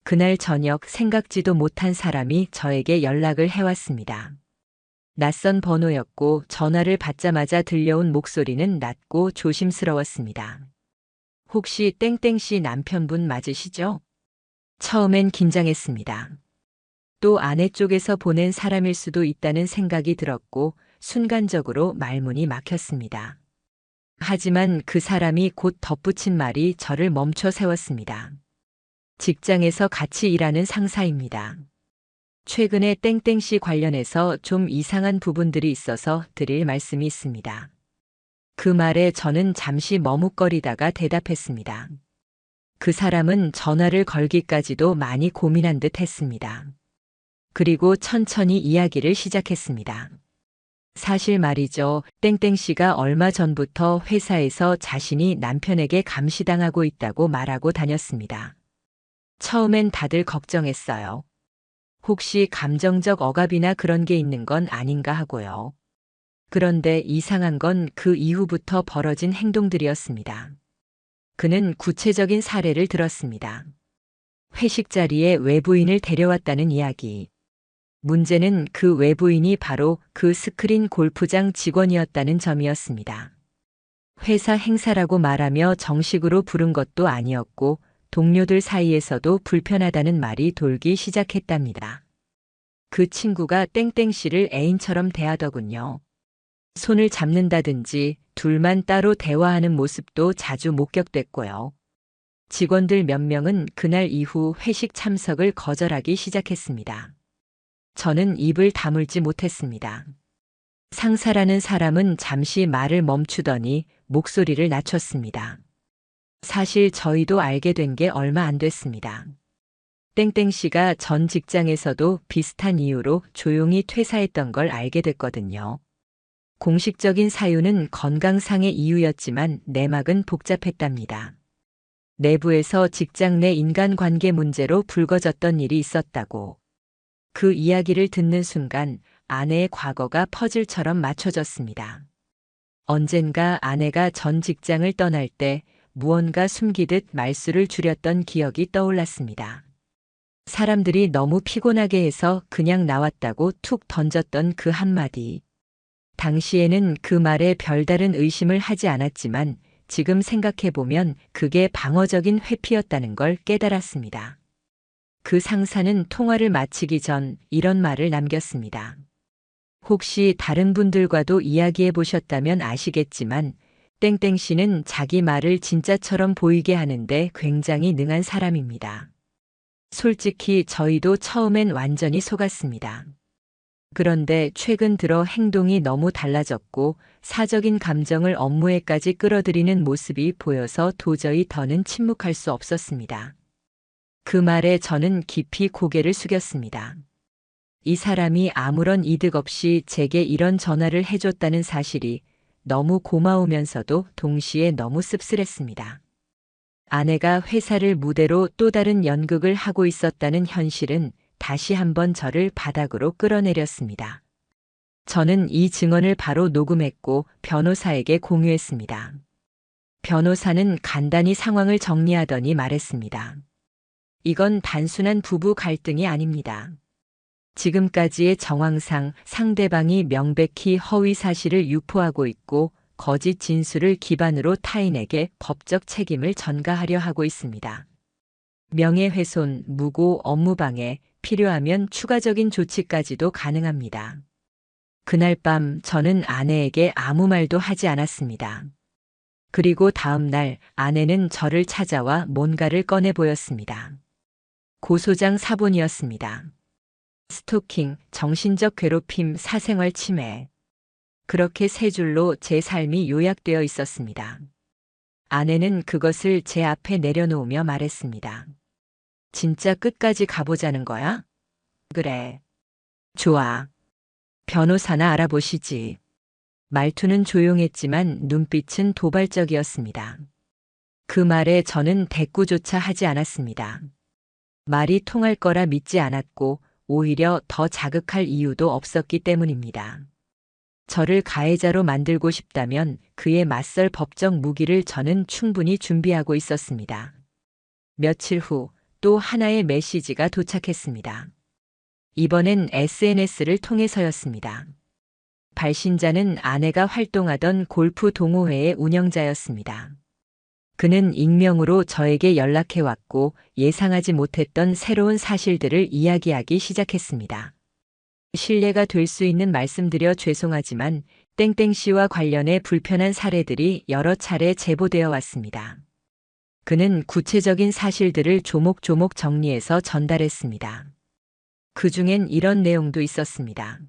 그날 저녁 생각지도 못한 사람이 저에게 연락을 해왔습니다. 낯선 번호였고 전화를 받자마자 들려온 목소리는 낮고 조심스러웠습니다. 혹시 땡땡씨 남편분 맞으시죠? 처음엔 긴장했습니다. 또 아내 쪽에서 보낸 사람일 수도 있다는 생각이 들었고 순간적으로 말문이 막혔습니다. 하지만 그 사람이 곧 덧붙인 말이 저를 멈춰 세웠습니다. 직장에서 같이 일하는 상사입니다. 최근에 땡땡씨 관련해서 좀 이상한 부분들이 있어서 드릴 말씀이 있습니다. 그 말에 저는 잠시 머뭇거리다가 대답했습니다. 그 사람은 전화를 걸기까지도 많이 고민한 듯 했습니다. 그리고 천천히 이야기를 시작했습니다. 사실 말이죠. 땡땡씨가 얼마 전부터 회사에서 자신이 남편에게 감시당하고 있다고 말하고 다녔습니다. 처음엔 다들 걱정했어요. 혹시 감정적 억압이나 그런 게 있는 건 아닌가 하고요. 그런데 이상한 건 그 이후부터 벌어진 행동들이었습니다. 그는 구체적인 사례를 들었습니다. 회식 자리에 외부인을 데려왔다는 이야기. 문제는 그 외부인이 바로 그 스크린 골프장 직원이었다는 점이었습니다. 회사 행사라고 말하며 정식으로 부른 것도 아니었고 동료들 사이에서도 불편하다는 말이 돌기 시작했답니다. 그 친구가 땡땡씨를 애인처럼 대하더군요. 손을 잡는다든지 둘만 따로 대화하는 모습도 자주 목격됐고요. 직원들 몇 명은 그날 이후 회식 참석을 거절하기 시작했습니다. 저는 입을 다물지 못했습니다. 상사라는 사람은 잠시 말을 멈추더니 목소리를 낮췄습니다. 사실 저희도 알게 된 게 얼마 안 됐습니다. 땡땡씨가 전 직장에서도 비슷한 이유로 조용히 퇴사했던 걸 알게 됐거든요. 공식적인 사유는 건강상의 이유였지만 내막은 복잡했답니다. 내부에서 직장 내 인간관계 문제로 불거졌던 일이 있었다고. 그 이야기를 듣는 순간 아내의 과거가 퍼즐처럼 맞춰졌습니다. 언젠가 아내가 전 직장을 떠날 때 무언가 숨기듯 말수를 줄였던 기억이 떠올랐습니다. 사람들이 너무 피곤하게 해서 그냥 나왔다고 툭 던졌던 그 한마디. 당시에는 그 말에 별다른 의심을 하지 않았지만 지금 생각해보면 그게 방어적인 회피였다는 걸 깨달았습니다. 그 상사는 통화를 마치기 전 이런 말을 남겼습니다. 혹시 다른 분들과도 이야기해 보셨다면 아시겠지만 땡땡 씨는 자기 말을 진짜처럼 보이게 하는데 굉장히 능한 사람입니다. 솔직히 저희도 처음엔 완전히 속았습니다. 그런데 최근 들어 행동이 너무 달라졌고 사적인 감정을 업무에까지 끌어들이는 모습이 보여서 도저히 더는 침묵할 수 없었습니다. 그 말에 저는 깊이 고개를 숙였습니다. 이 사람이 아무런 이득 없이 제게 이런 전화를 해줬다는 사실이 너무 고마우면서도 동시에 너무 씁쓸했습니다. 아내가 회사를 무대로 또 다른 연극을 하고 있었다는 현실은 다시 한번 저를 바닥으로 끌어내렸습니다. 저는 이 증언을 바로 녹음했고 변호사에게 공유했습니다. 변호사는 간단히 상황을 정리하더니 말했습니다. 이건 단순한 부부 갈등이 아닙니다. 지금까지의 정황상 상대방이 명백히 허위 사실을 유포하고 있고 거짓 진술을 기반으로 타인에게 법적 책임을 전가하려 하고 있습니다. 명예훼손, 무고, 업무방해, 필요하면 추가적인 조치까지도 가능합니다. 그날 밤 저는 아내에게 아무 말도 하지 않았습니다. 그리고 다음 날 아내는 저를 찾아와 뭔가를 꺼내 보였습니다. 고소장 사본이었습니다. 스토킹, 정신적 괴롭힘, 사생활 침해. 그렇게 세 줄로 제 삶이 요약되어 있었습니다. 아내는 그것을 제 앞에 내려놓으며 말했습니다. 진짜 끝까지 가보자는 거야? 그래. 좋아. 변호사나 알아보시지. 말투는 조용했지만 눈빛은 도발적이었습니다. 그 말에 저는 대꾸조차 하지 않았습니다. 말이 통할 거라 믿지 않았고 오히려 더 자극할 이유도 없었기 때문입니다. 저를 가해자로 만들고 싶다면 그에 맞설 법적 무기를 저는 충분히 준비하고 있었습니다. 며칠 후 또 하나의 메시지가 도착했습니다. 이번엔 SNS를 통해서였습니다. 발신자는 아내가 활동하던 골프 동호회의 운영자였습니다. 그는 익명으로 저에게 연락해왔고 예상하지 못했던 새로운 사실들을 이야기하기 시작했습니다. 신뢰가 될 수 있는 말씀드려 죄송하지만 땡땡 씨와 관련해 불편한 사례들이 여러 차례 제보되어 왔습니다. 그는 구체적인 사실들을 조목조목 정리해서 전달했습니다. 그 중엔 이런 내용도 있었습니다.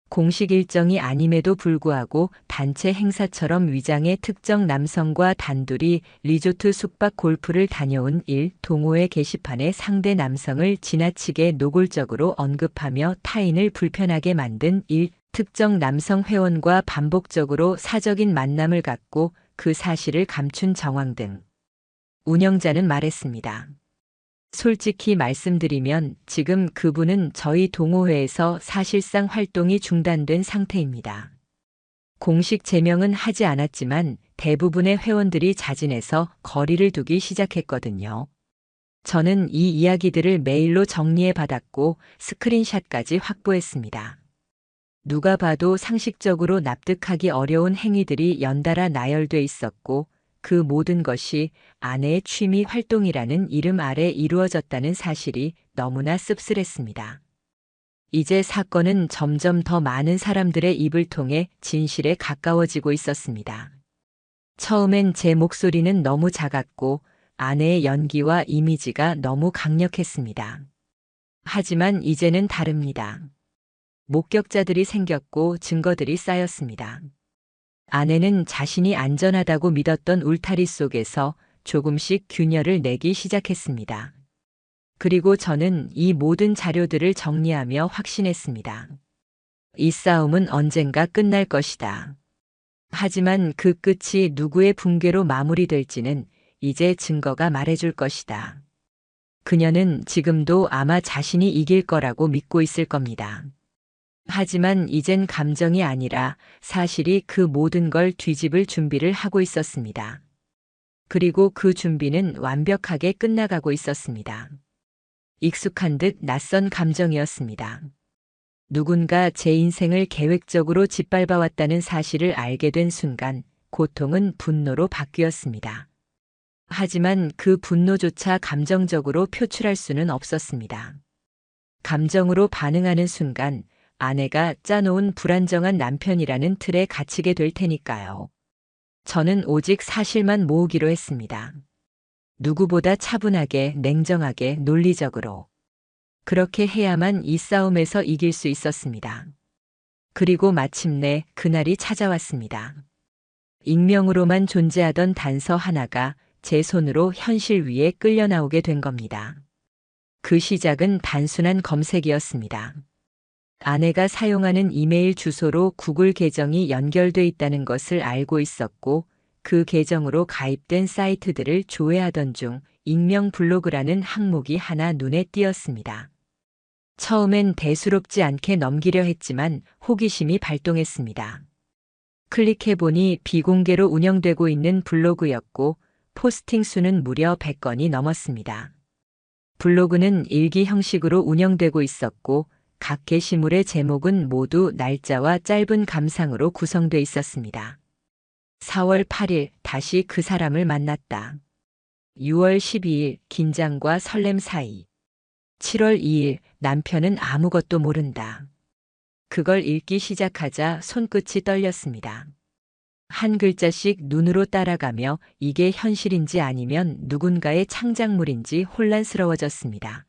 공식 일정이 아님에도 불구하고 단체 행사처럼 위장해 특정 남성과 단둘이 리조트 숙박 골프를 다녀온 동호회 게시판에 상대 남성을 지나치게 노골적으로 언급하며 타인을 불편하게 만든 특정 남성 회원과 반복적으로 사적인 만남을 갖고 그 사실을 감춘 정황 등. 운영자는 말했습니다. 솔직히 말씀드리면 지금 그분은 저희 동호회에서 사실상 활동이 중단된 상태입니다. 공식 제명은 하지 않았지만 대부분의 회원들이 자진해서 거리를 두기 시작했거든요. 저는 이 이야기들을 메일로 정리해 받았고 스크린샷까지 확보했습니다. 누가 봐도 상식적으로 납득하기 어려운 행위들이 연달아 나열돼 있었고 그 모든 것이 아내의 취미 활동이라는 이름 아래 이루어졌다는 사실이 너무나 씁쓸했습니다. 이제 사건은 점점 더 많은 사람들의 입을 통해 진실에 가까워지고 있었습니다. 처음엔 제 목소리는 너무 작았고 아내의 연기와 이미지가 너무 강력했습니다. 하지만 이제는 다릅니다. 목격자들이 생겼고 증거들이 쌓였습니다. 아내는 자신이 안전하다고 믿었던 울타리 속에서 조금씩 균열을 내기 시작했습니다. 그리고 저는 이 모든 자료들을 정리하며 확신했습니다. 이 싸움은 언젠가 끝날 것이다. 하지만 그 끝이 누구의 붕괴로 마무리될지는 이제 증거가 말해줄 것이다. 그녀는 지금도 아마 자신이 이길 거라고 믿고 있을 겁니다. 하지만 이젠 감정이 아니라 사실이 그 모든 걸 뒤집을 준비를 하고 있었습니다. 그리고 그 준비는 완벽하게 끝나가고 있었습니다. 익숙한 듯 낯선 감정이었습니다. 누군가 제 인생을 계획적으로 짓밟아왔다는 사실을 알게 된 순간 고통은 분노로 바뀌었습니다. 하지만 그 분노조차 감정적으로 표출할 수는 없었습니다. 감정으로 반응하는 순간 아내가 짜놓은 불안정한 남편이라는 틀에 갇히게 될 테니까요. 저는 오직 사실만 모으기로 했습니다. 누구보다 차분하게, 냉정하게, 논리적으로. 그렇게 해야만 이 싸움에서 이길 수 있었습니다. 그리고 마침내 그날이 찾아왔습니다. 익명으로만 존재하던 단서 하나가 제 손으로 현실 위에 끌려 나오게 된 겁니다. 그 시작은 단순한 검색이었습니다. 아내가 사용하는 이메일 주소로 구글 계정이 연결돼 있다는 것을 알고 있었고 그 계정으로 가입된 사이트들을 조회하던 중 익명 블로그라는 항목이 하나 눈에 띄었습니다. 처음엔 대수롭지 않게 넘기려 했지만 호기심이 발동했습니다. 클릭해보니 비공개로 운영되고 있는 블로그였고 포스팅 수는 무려 100건이 넘었습니다. 블로그는 일기 형식으로 운영되고 있었고 각 게시물의 제목은 모두 날짜와 짧은 감상으로 구성돼 있었습니다. 4월 8일 다시 그 사람을 만났다. 6월 12일 긴장과 설렘 사이. 7월 2일 남편은 아무것도 모른다. 그걸 읽기 시작하자 손끝이 떨렸습니다. 한 글자씩 눈으로 따라가며 이게 현실인지 아니면 누군가의 창작물인지 혼란스러워졌습니다.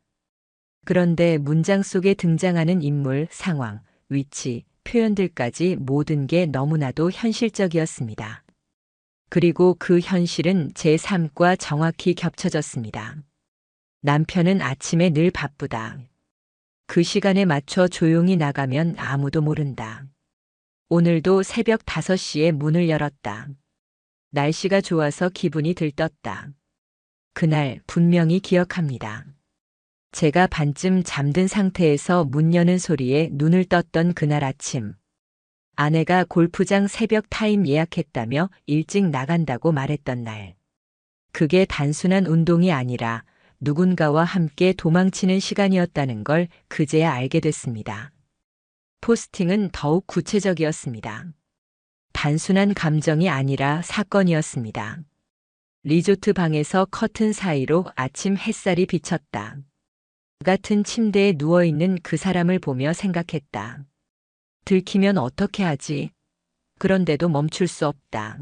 그런데 문장 속에 등장하는 인물, 상황, 위치, 표현들까지 모든 게 너무나도 현실적이었습니다. 그리고 그 현실은 제 삶과 정확히 겹쳐졌습니다. 남편은 아침에 늘 바쁘다. 그 시간에 맞춰 조용히 나가면 아무도 모른다. 오늘도 새벽 5시에 문을 열었다. 날씨가 좋아서 기분이 들떴다. 그날 분명히 기억합니다. 제가 반쯤 잠든 상태에서 문 여는 소리에 눈을 떴던 그날 아침. 아내가 골프장 새벽 타임 예약했다며 일찍 나간다고 말했던 날. 그게 단순한 운동이 아니라 누군가와 함께 도망치는 시간이었다는 걸 그제야 알게 됐습니다. 포스팅은 더욱 구체적이었습니다. 단순한 감정이 아니라 사건이었습니다. 리조트 방에서 커튼 사이로 아침 햇살이 비쳤다. 같은 침대에 누워있는 그 사람을 보며 생각했다. 들키면 어떻게 하지? 그런데도 멈출 수 없다.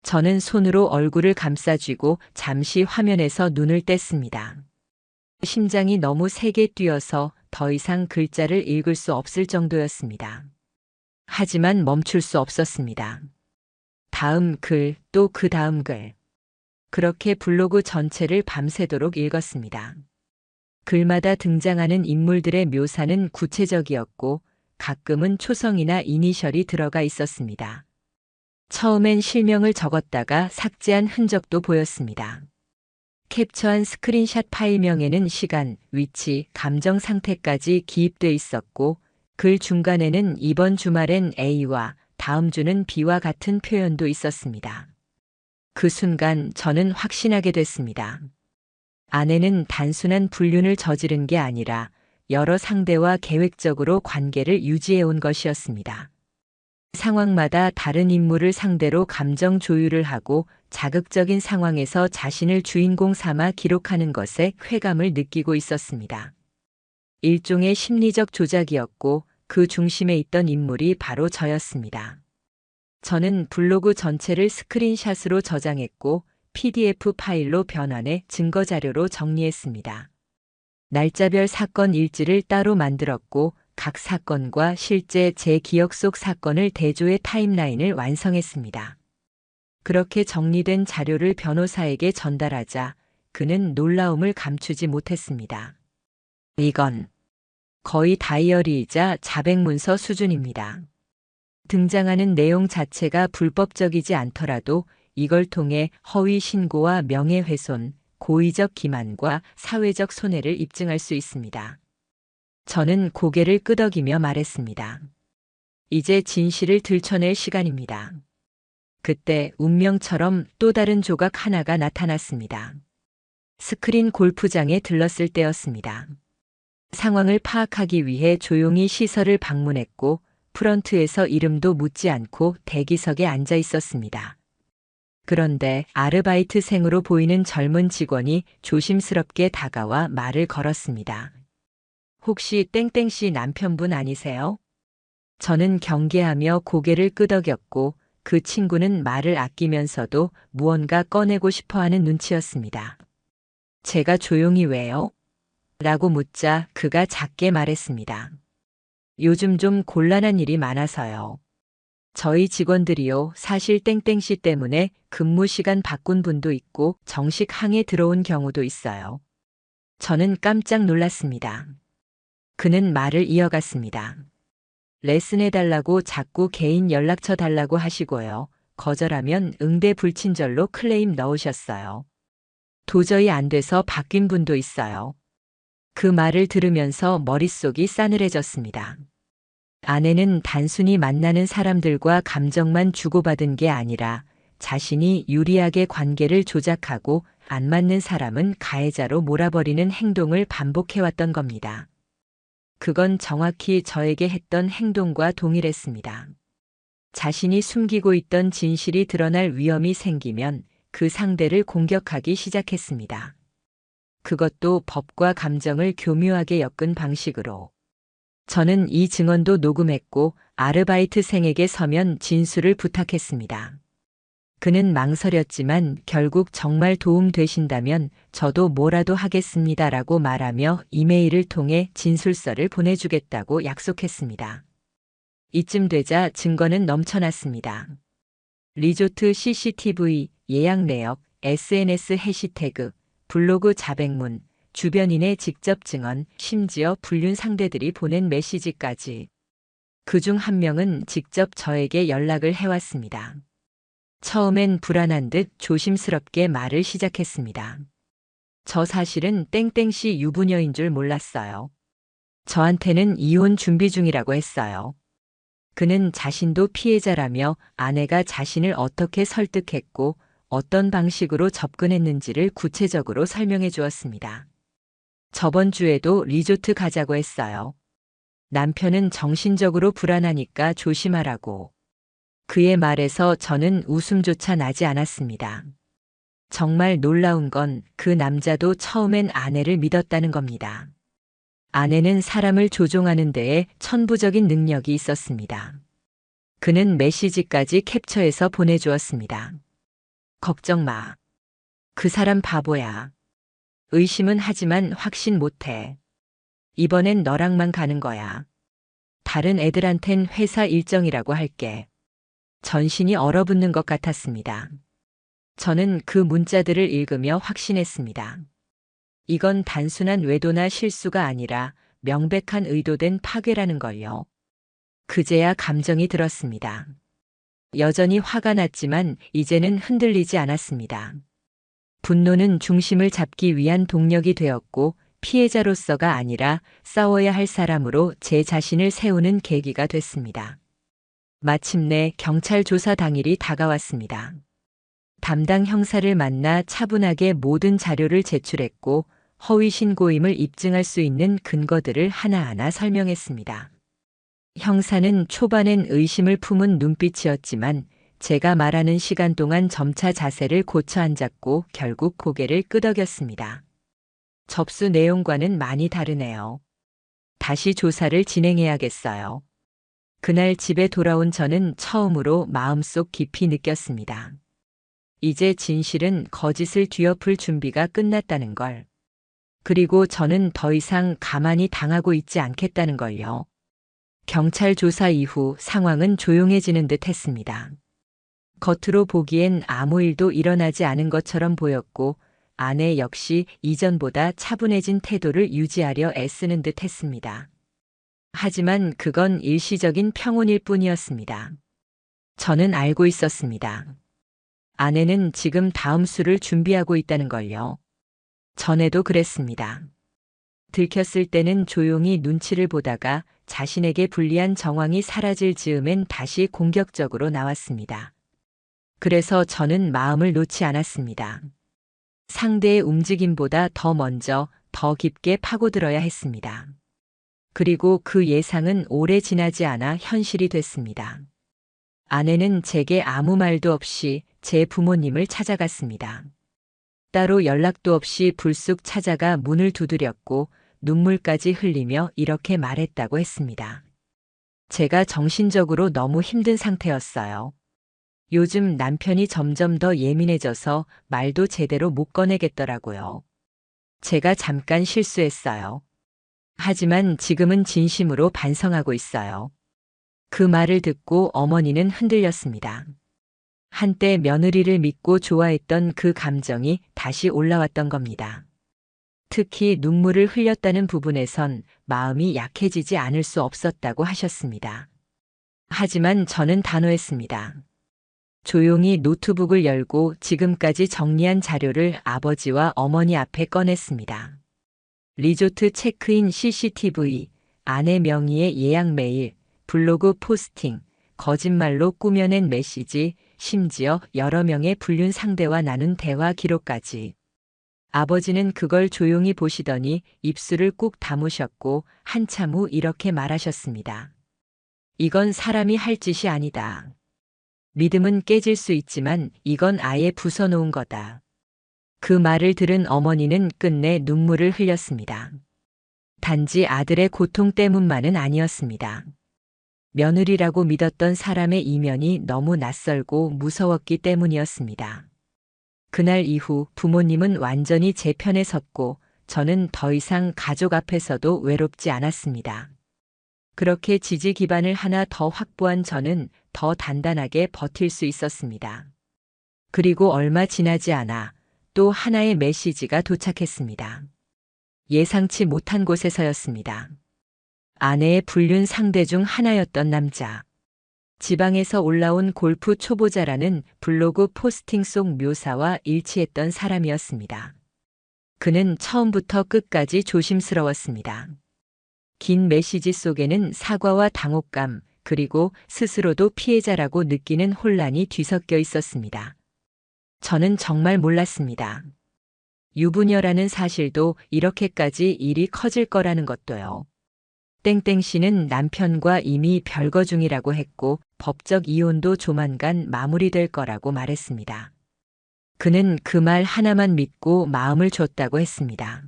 저는 손으로 얼굴을 감싸쥐고 잠시 화면에서 눈을 뗐습니다. 심장이 너무 세게 뛰어서 더 이상 글자를 읽을 수 없을 정도였습니다. 하지만 멈출 수 없었습니다. 다음 글, 또 그 다음 글. 그렇게 블로그 전체를 밤새도록 읽었습니다. 글마다 등장하는 인물들의 묘사는 구체적이었고 가끔은 초성이나 이니셜이 들어가 있었습니다. 처음엔 실명을 적었다가 삭제한 흔적도 보였습니다. 캡처한 스크린샷 파일명에는 시간, 위치, 감정 상태까지 기입돼 있었고 글 중간에는 이번 주말엔 A와 다음 주는 B와 같은 표현도 있었습니다. 그 순간 저는 확신하게 됐습니다. 아내는 단순한 불륜을 저지른 게 아니라 여러 상대와 계획적으로 관계를 유지해온 것이었습니다. 상황마다 다른 인물을 상대로 감정 조율을 하고 자극적인 상황에서 자신을 주인공 삼아 기록하는 것에 쾌감을 느끼고 있었습니다. 일종의 심리적 조작이었고 그 중심에 있던 인물이 바로 저였습니다. 저는 블로그 전체를 스크린샷으로 저장했고 PDF 파일로 변환해 증거자료로 정리했습니다. 날짜별 사건 일지를 따로 만들었고 각 사건과 실제 제 기억 속 사건을 대조해 타임라인을 완성했습니다. 그렇게 정리된 자료를 변호사에게 전달하자 그는 놀라움을 감추지 못했습니다. 이건 거의 다이어리이자 자백문서 수준입니다. 등장하는 내용 자체가 불법적이지 않더라도 이걸 통해 허위 신고와 명예훼손, 고의적 기만과 사회적 손해를 입증할 수 있습니다. 저는 고개를 끄덕이며 말했습니다. 이제 진실을 들춰낼 시간입니다. 그때 운명처럼 또 다른 조각 하나가 나타났습니다. 스크린 골프장에 들렀을 때였습니다. 상황을 파악하기 위해 조용히 시설을 방문했고 프런트에서 이름도 묻지 않고 대기석에 앉아 있었습니다. 그런데 아르바이트생으로 보이는 젊은 직원이 조심스럽게 다가와 말을 걸었습니다. 혹시 땡땡씨 남편분 아니세요? 저는 경계하며 고개를 끄덕였고 그 친구는 말을 아끼면서도 무언가 꺼내고 싶어하는 눈치였습니다. 제가 조용히 왜요? 라고 묻자 그가 작게 말했습니다. 요즘 좀 곤란한 일이 많아서요. 저희 직원들이요, 사실 땡땡씨 때문에 근무 시간 바꾼 분도 있고 정식 항에 들어온 경우도 있어요. 저는 깜짝 놀랐습니다. 그는 말을 이어갔습니다. 레슨해달라고 자꾸 개인 연락처 달라고 하시고요. 거절하면 응대 불친절로 클레임 넣으셨어요. 도저히 안 돼서 바뀐 분도 있어요. 그 말을 들으면서 머릿속이 싸늘해졌습니다. 아내는 단순히 만나는 사람들과 감정만 주고받은 게 아니라 자신이 유리하게 관계를 조작하고 안 맞는 사람은 가해자로 몰아버리는 행동을 반복해왔던 겁니다. 그건 정확히 저에게 했던 행동과 동일했습니다. 자신이 숨기고 있던 진실이 드러날 위험이 생기면 그 상대를 공격하기 시작했습니다. 그것도 법과 감정을 교묘하게 엮은 방식으로. 저는 이 증언도 녹음했고 아르바이트생에게 서면 진술을 부탁했습니다. 그는 망설였지만 결국 정말 도움 되신다면 저도 뭐라도 하겠습니다라고 말하며 이메일을 통해 진술서를 보내주겠다고 약속했습니다. 이쯤 되자 증거는 넘쳐났습니다. 리조트 CCTV, 예약 내역, SNS 해시태그, 블로그 자백문, 주변인의 직접 증언, 심지어 불륜 상대들이 보낸 메시지까지. 그중 한 명은 직접 저에게 연락을 해왔습니다. 처음엔 불안한 듯 조심스럽게 말을 시작했습니다. 저 사실은 땡땡씨 유부녀인 줄 몰랐어요. 저한테는 이혼 준비 중이라고 했어요. 그는 자신도 피해자라며 아내가 자신을 어떻게 설득했고 어떤 방식으로 접근했는지를 구체적으로 설명해 주었습니다. 저번 주에도 리조트 가자고 했어요. 남편은 정신적으로 불안하니까 조심하라고. 그의 말에서 저는 웃음조차 나지 않았습니다. 정말 놀라운 건 그 남자도 처음엔 아내를 믿었다는 겁니다. 아내는 사람을 조종하는 데에 천부적인 능력이 있었습니다. 그는 메시지까지 캡처해서 보내주었습니다. 걱정 마. 그 사람 바보야. 의심은 하지만 확신 못해. 이번엔 너랑만 가는 거야. 다른 애들한텐 회사 일정이라고 할게. 전신이 얼어붙는 것 같았습니다. 저는 그 문자들을 읽으며 확신했습니다. 이건 단순한 외도나 실수가 아니라 명백한 의도된 파괴라는 걸요. 그제야 감정이 들었습니다. 여전히 화가 났지만 이제는 흔들리지 않았습니다. 분노는 중심을 잡기 위한 동력이 되었고 피해자로서가 아니라 싸워야 할 사람으로 제 자신을 세우는 계기가 됐습니다. 마침내 경찰 조사 당일이 다가왔습니다. 담당 형사를 만나 차분하게 모든 자료를 제출했고 허위 신고임을 입증할 수 있는 근거들을 하나하나 설명했습니다. 형사는 초반엔 의심을 품은 눈빛이었지만 제가 말하는 시간 동안 점차 자세를 고쳐 앉았고 결국 고개를 끄덕였습니다. 접수 내용과는 많이 다르네요. 다시 조사를 진행해야겠어요. 그날 집에 돌아온 저는 처음으로 마음속 깊이 느꼈습니다. 이제 진실은 거짓을 뒤엎을 준비가 끝났다는 걸. 그리고 저는 더 이상 가만히 당하고 있지 않겠다는 걸요. 경찰 조사 이후 상황은 조용해지는 듯 했습니다. 겉으로 보기엔 아무 일도 일어나지 않은 것처럼 보였고 아내 역시 이전보다 차분해진 태도를 유지하려 애쓰는 듯 했습니다. 하지만 그건 일시적인 평온일 뿐이었습니다. 저는 알고 있었습니다. 아내는 지금 다음 수를 준비하고 있다는 걸요. 전에도 그랬습니다. 들켰을 때는 조용히 눈치를 보다가 자신에게 불리한 정황이 사라질 즈음엔 다시 공격적으로 나왔습니다. 그래서 저는 마음을 놓지 않았습니다. 상대의 움직임보다 더 먼저, 더 깊게 파고들어야 했습니다. 그리고 그 예상은 오래 지나지 않아 현실이 됐습니다. 아내는 제게 아무 말도 없이 제 부모님을 찾아갔습니다. 따로 연락도 없이 불쑥 찾아가 문을 두드렸고 눈물까지 흘리며 이렇게 말했다고 했습니다. 제가 정신적으로 너무 힘든 상태였어요. 요즘 남편이 점점 더 예민해져서 말도 제대로 못 꺼내겠더라고요. 제가 잠깐 실수했어요. 하지만 지금은 진심으로 반성하고 있어요. 그 말을 듣고 어머니는 흔들렸습니다. 한때 며느리를 믿고 좋아했던 그 감정이 다시 올라왔던 겁니다. 특히 눈물을 흘렸다는 부분에선 마음이 약해지지 않을 수 없었다고 하셨습니다. 하지만 저는 단호했습니다. 조용히 노트북을 열고 지금까지 정리한 자료를 아버지와 어머니 앞에 꺼냈습니다. 리조트 체크인 CCTV, 아내 명의의 예약 메일, 블로그 포스팅, 거짓말로 꾸며낸 메시지, 심지어 여러 명의 불륜 상대와 나눈 대화 기록까지. 아버지는 그걸 조용히 보시더니 입술을 꾹 다무셨고 한참 후 이렇게 말하셨습니다. 이건 사람이 할 짓이 아니다. 믿음은 깨질 수 있지만 이건 아예 부숴놓은 거다. 그 말을 들은 어머니는 끝내 눈물을 흘렸습니다. 단지 아들의 고통 때문만은 아니었습니다. 며느리라고 믿었던 사람의 이면이 너무 낯설고 무서웠기 때문이었습니다. 그날 이후 부모님은 완전히 제 편에 섰고 저는 더 이상 가족 앞에서도 외롭지 않았습니다. 그렇게 지지 기반을 하나 더 확보한 저는 더 단단하게 버틸 수 있었습니다. 그리고 얼마 지나지 않아 또 하나의 메시지가 도착했습니다. 예상치 못한 곳에서였습니다. 아내의 불륜 상대 중 하나였던 남자. 지방에서 올라온 골프 초보자라는 블로그 포스팅 속 묘사와 일치했던 사람이었습니다. 그는 처음부터 끝까지 조심스러웠습니다. 긴 메시지 속에는 사과와 당혹감, 그리고 스스로도 피해자라고 느끼는 혼란이 뒤섞여 있었습니다. 저는 정말 몰랐습니다. 유부녀라는 사실도 이렇게까지 일이 커질 거라는 것도요. 땡땡 씨는 남편과 이미 별거 중이라고 했고 법적 이혼도 조만간 마무리될 거라고 말했습니다. 그는 그 말 하나만 믿고 마음을 줬다고 했습니다.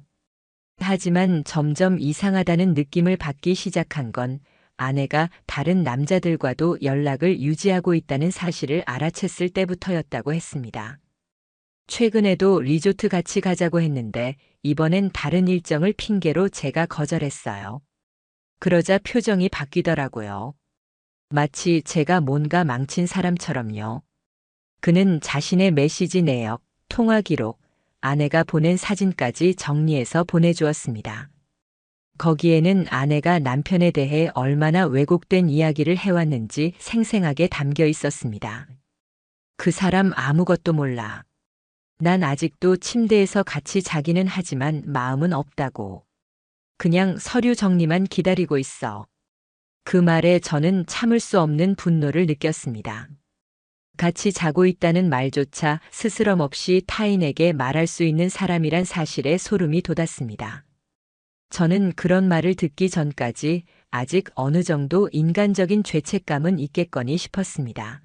하지만 점점 이상하다는 느낌을 받기 시작한 건 아내가 다른 남자들과도 연락을 유지하고 있다는 사실을 알아챘을 때부터였다고 했습니다. 최근에도 리조트 같이 가자고 했는데 이번엔 다른 일정을 핑계로 제가 거절했어요. 그러자 표정이 바뀌더라고요. 마치 제가 뭔가 망친 사람처럼요. 그는 자신의 메시지 내역, 통화 기록, 아내가 보낸 사진까지 정리해서 보내주었습니다. 거기에는 아내가 남편에 대해 얼마나 왜곡된 이야기를 해왔는지 생생하게 담겨 있었습니다. 그 사람 아무것도 몰라. 난 아직도 침대에서 같이 자기는 하지만 마음은 없다고. 그냥 서류 정리만 기다리고 있어. 그 말에 저는 참을 수 없는 분노를 느꼈습니다. 같이 자고 있다는 말조차 스스럼 없이 타인에게 말할 수 있는 사람이란 사실에 소름이 돋았습니다. 저는 그런 말을 듣기 전까지 아직 어느 정도 인간적인 죄책감은 있겠거니 싶었습니다.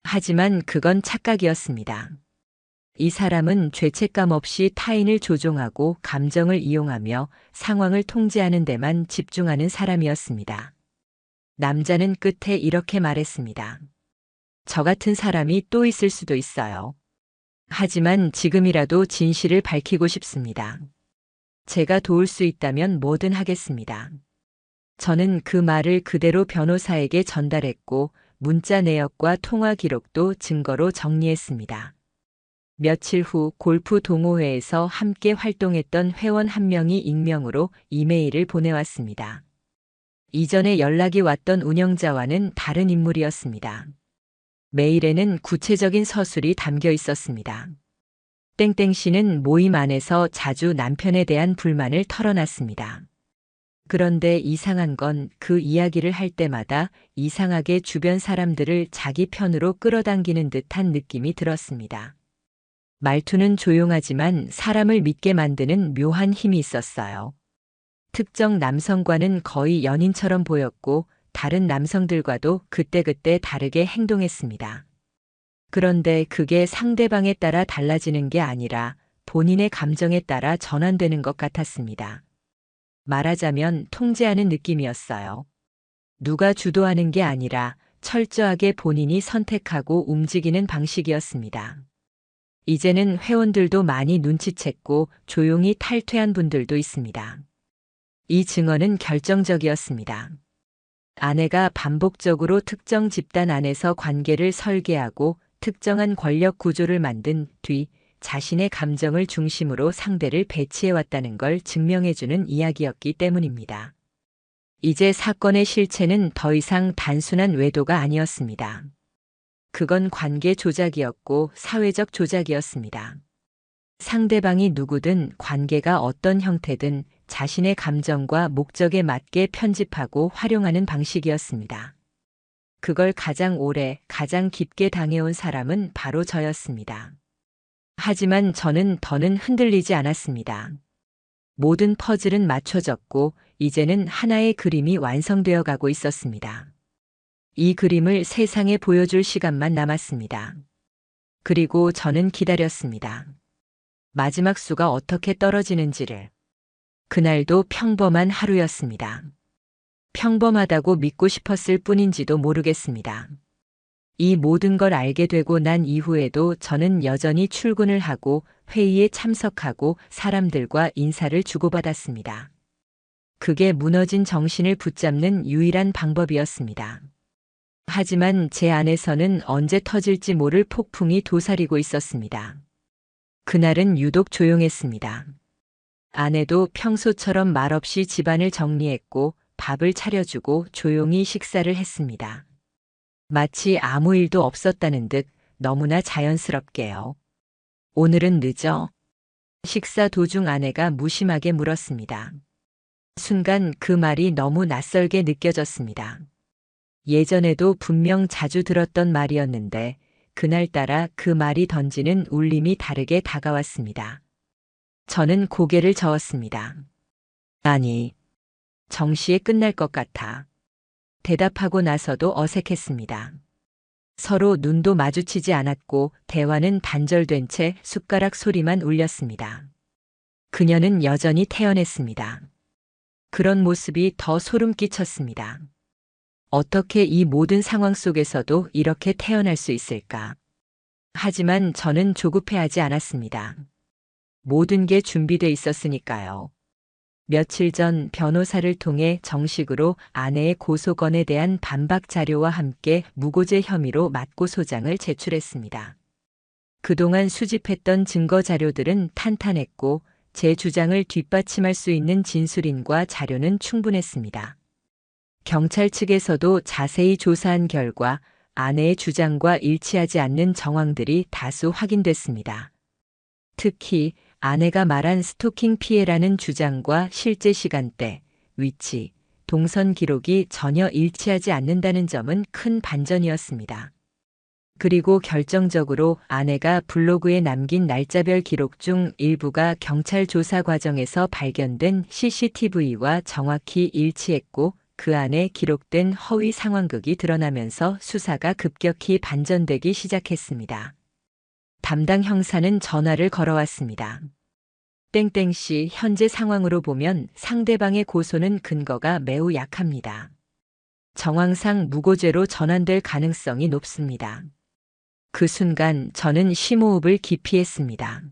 하지만 그건 착각이었습니다. 이 사람은 죄책감 없이 타인을 조종하고 감정을 이용하며 상황을 통제하는 데만 집중하는 사람이었습니다. 남자는 끝에 이렇게 말했습니다. 저 같은 사람이 또 있을 수도 있어요. 하지만 지금이라도 진실을 밝히고 싶습니다. 제가 도울 수 있다면 뭐든 하겠습니다. 저는 그 말을 그대로 변호사에게 전달했고 문자 내역과 통화 기록도 증거로 정리했습니다. 며칠 후 골프 동호회에서 함께 활동했던 회원 한 명이 익명으로 이메일을 보내왔습니다. 이전에 연락이 왔던 운영자와는 다른 인물이었습니다. 메일에는 구체적인 서술이 담겨 있었습니다. 땡땡 씨는 모임 안에서 자주 남편에 대한 불만을 털어놨습니다. 그런데 이상한 건 그 이야기를 할 때마다 이상하게 주변 사람들을 자기 편으로 끌어당기는 듯한 느낌이 들었습니다. 말투는 조용하지만 사람을 믿게 만드는 묘한 힘이 있었어요. 특정 남성과는 거의 연인처럼 보였고 다른 남성들과도 그때그때 다르게 행동했습니다. 그런데 그게 상대방에 따라 달라지는 게 아니라 본인의 감정에 따라 전환되는 것 같았습니다. 말하자면 통제하는 느낌이었어요. 누가 주도하는 게 아니라 철저하게 본인이 선택하고 움직이는 방식이었습니다. 이제는 회원들도 많이 눈치챘고 조용히 탈퇴한 분들도 있습니다. 이 증언은 결정적이었습니다. 아내가 반복적으로 특정 집단 안에서 관계를 설계하고 특정한 권력 구조를 만든 뒤 자신의 감정을 중심으로 상대를 배치해왔다는 걸 증명해주는 이야기였기 때문입니다. 이제 사건의 실체는 더 이상 단순한 외도가 아니었습니다. 그건 관계 조작이었고 사회적 조작이었습니다. 상대방이 누구든 관계가 어떤 형태든 자신의 감정과 목적에 맞게 편집하고 활용하는 방식이었습니다. 그걸 가장 오래, 가장 깊게 당해온 사람은 바로 저였습니다. 하지만 저는 더는 흔들리지 않았습니다. 모든 퍼즐은 맞춰졌고 이제는 하나의 그림이 완성되어 가고 있었습니다. 이 그림을 세상에 보여줄 시간만 남았습니다. 그리고 저는 기다렸습니다. 마지막 수가 어떻게 떨어지는지를. 그날도 평범한 하루였습니다. 평범하다고 믿고 싶었을 뿐인지도 모르겠습니다. 이 모든 걸 알게 되고 난 이후에도 저는 여전히 출근을 하고 회의에 참석하고 사람들과 인사를 주고받았습니다. 그게 무너진 정신을 붙잡는 유일한 방법이었습니다. 하지만 제 안에서는 언제 터질지 모를 폭풍이 도사리고 있었습니다. 그날은 유독 조용했습니다. 아내도 평소처럼 말없이 집안을 정리했고 밥을 차려주고 조용히 식사를 했습니다. 마치 아무 일도 없었다는 듯 너무나 자연스럽게요. 오늘은 늦어? 식사 도중 아내가 무심하게 물었습니다. 순간 그 말이 너무 낯설게 느껴졌습니다. 예전에도 분명 자주 들었던 말이었는데 그날따라 그 말이 던지는 울림이 다르게 다가왔습니다. 저는 고개를 저었습니다. 아니, 정시에 끝날 것 같아. 대답하고 나서도 어색했습니다. 서로 눈도 마주치지 않았고 대화는 단절된 채 숟가락 소리만 울렸습니다. 그녀는 여전히 태연했습니다. 그런 모습이 더 소름 끼쳤습니다. 어떻게 이 모든 상황 속에서도 이렇게 태어날 수 있을까? 하지만 저는 조급해하지 않았습니다. 모든 게 준비돼 있었으니까요. 며칠 전 변호사를 통해 정식으로 아내의 고소건에 대한 반박 자료와 함께 무고죄 혐의로 맞고소장을 제출했습니다. 그동안 수집했던 증거 자료들은 탄탄했고 제 주장을 뒷받침할 수 있는 진술인과 자료는 충분했습니다. 경찰 측에서도 자세히 조사한 결과 아내의 주장과 일치하지 않는 정황들이 다수 확인됐습니다. 특히 아내가 말한 스토킹 피해라는 주장과 실제 시간대, 위치, 동선 기록이 전혀 일치하지 않는다는 점은 큰 반전이었습니다. 그리고 결정적으로 아내가 블로그에 남긴 날짜별 기록 중 일부가 경찰 조사 과정에서 발견된 CCTV와 정확히 일치했고 그 안에 기록된 허위 상황극이 드러나면서 수사가 급격히 반전되기 시작했습니다. 담당 형사는 전화를 걸어왔습니다. 땡땡씨, 현재 상황으로 보면 상대방의 고소는 근거가 매우 약합니다. 정황상 무고죄로 전환될 가능성이 높습니다. 그 순간 저는 심호흡을 깊이 했습니다.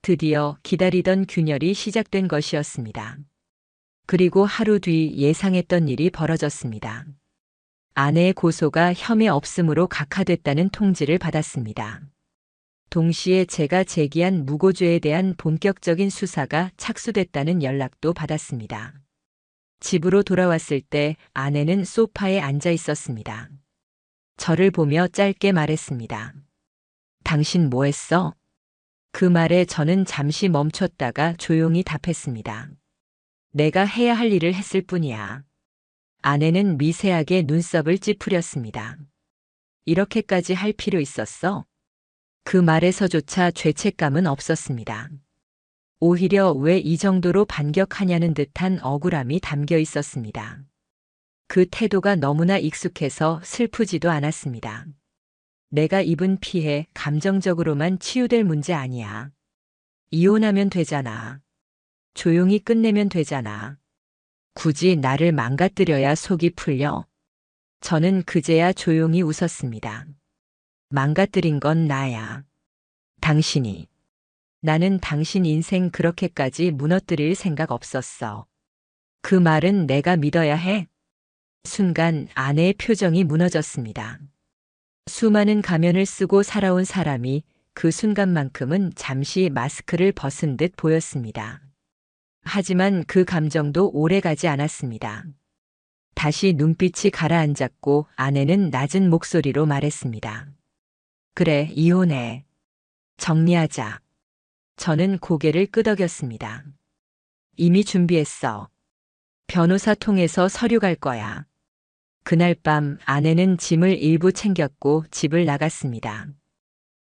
드디어 기다리던 균열이 시작된 것이었습니다. 그리고 하루 뒤 예상했던 일이 벌어졌습니다. 아내의 고소가 혐의 없음으로 각하됐다는 통지를 받았습니다. 동시에 제가 제기한 무고죄에 대한 본격적인 수사가 착수됐다는 연락도 받았습니다. 집으로 돌아왔을 때 아내는 소파에 앉아 있었습니다. 저를 보며 짧게 말했습니다. 당신 뭐 했어? 그 말에 저는 잠시 멈췄다가 조용히 답했습니다. 내가 해야 할 일을 했을 뿐이야. 아내는 미세하게 눈썹을 찌푸렸습니다. 이렇게까지 할 필요 있었어? 그 말에서조차 죄책감은 없었습니다. 오히려 왜 이 정도로 반격하냐는 듯한 억울함이 담겨 있었습니다. 그 태도가 너무나 익숙해서 슬프지도 않았습니다. 내가 입은 피해 감정적으로만 치유될 문제 아니야. 이혼하면 되잖아. 조용히 끝내면 되잖아. 굳이 나를 망가뜨려야 속이 풀려. 저는 그제야 조용히 웃었습니다. 망가뜨린 건 나야. 당신이. 나는 당신 인생 그렇게까지 무너뜨릴 생각 없었어. 그 말은 내가 믿어야 해. 순간 아내의 표정이 무너졌습니다. 수많은 가면을 쓰고 살아온 사람이 그 순간만큼은 잠시 마스크를 벗은 듯 보였습니다. 하지만 그 감정도 오래 가지 않았습니다. 다시 눈빛이 가라앉았고 아내는 낮은 목소리로 말했습니다. 그래, 이혼해. 정리하자. 저는 고개를 끄덕였습니다. 이미 준비했어. 변호사 통해서 서류 갈 거야. 그날 밤 아내는 짐을 일부 챙겼고 집을 나갔습니다.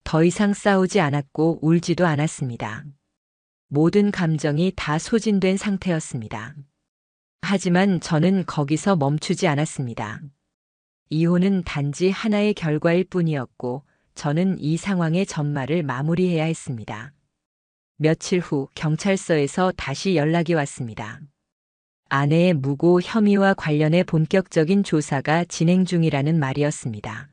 더 이상 싸우지 않았고 울지도 않았습니다. 모든 감정이 다 소진된 상태였습니다. 하지만 저는 거기서 멈추지 않았습니다. 이혼은 단지 하나의 결과일 뿐이었고 저는 이 상황의 전말을 마무리해야 했습니다. 며칠 후 경찰서에서 다시 연락이 왔습니다. 아내의 무고 혐의와 관련해 본격적인 조사가 진행 중이라는 말이었습니다.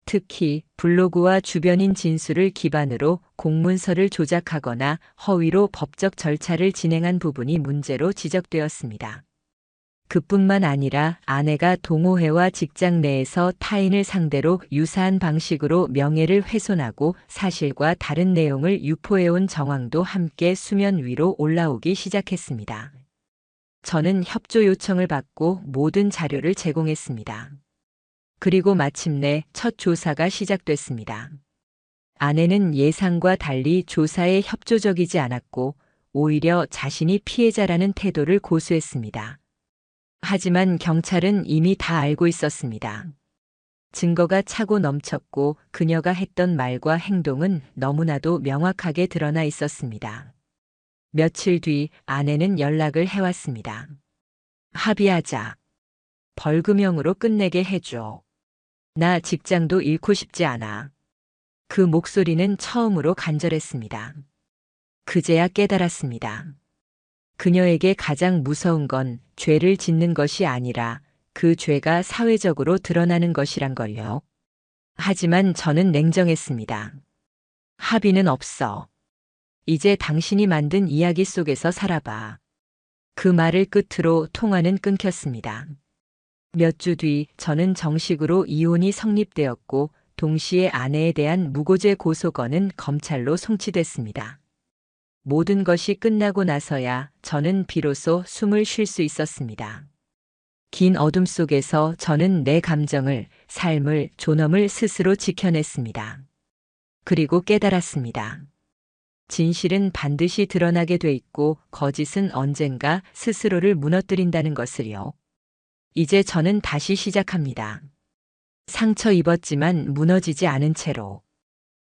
특히 블로그와 주변인 진술을 기반으로 공문서를 조작하거나 허위로 법적 절차를 진행한 부분이 문제로 지적되었습니다. 그뿐만 아니라 아내가 동호회와 직장 내에서 타인을 상대로 유사한 방식으로 명예를 훼손하고 사실과 다른 내용을 유포해온 정황도 함께 수면 위로 올라오기 시작했습니다. 저는 협조 요청을 받고 모든 자료를 제공했습니다. 그리고 마침내 첫 조사가 시작됐습니다. 아내는 예상과 달리 조사에 협조적이지 않았고 오히려 자신이 피해자라는 태도를 고수했습니다. 하지만 경찰은 이미 다 알고 있었습니다. 증거가 차고 넘쳤고 그녀가 했던 말과 행동은 너무나도 명확하게 드러나 있었습니다. 며칠 뒤 아내는 연락을 해왔습니다. 합의하자. 벌금형으로 끝내게 해줘. 나 직장도 잃고 싶지 않아. 그 목소리는 처음으로 간절했습니다. 그제야 깨달았습니다. 그녀에게 가장 무서운 건 죄를 짓는 것이 아니라 그 죄가 사회적으로 드러나는 것이란 걸요. 하지만 저는 냉정했습니다. 합의는 없어. 이제 당신이 만든 이야기 속에서 살아봐. 그 말을 끝으로 통화는 끊겼습니다. 몇 주 뒤 저는 정식으로 이혼이 성립되었고 동시에 아내에 대한 무고죄 고소건은 검찰로 송치됐습니다. 모든 것이 끝나고 나서야 저는 비로소 숨을 쉴 수 있었습니다. 긴 어둠 속에서 저는 내 감정을, 삶을, 존엄을 스스로 지켜냈습니다. 그리고 깨달았습니다. 진실은 반드시 드러나게 돼 있고 거짓은 언젠가 스스로를 무너뜨린다는 것을요. 이제 저는 다시 시작합니다. 상처 입었지만 무너지지 않은 채로.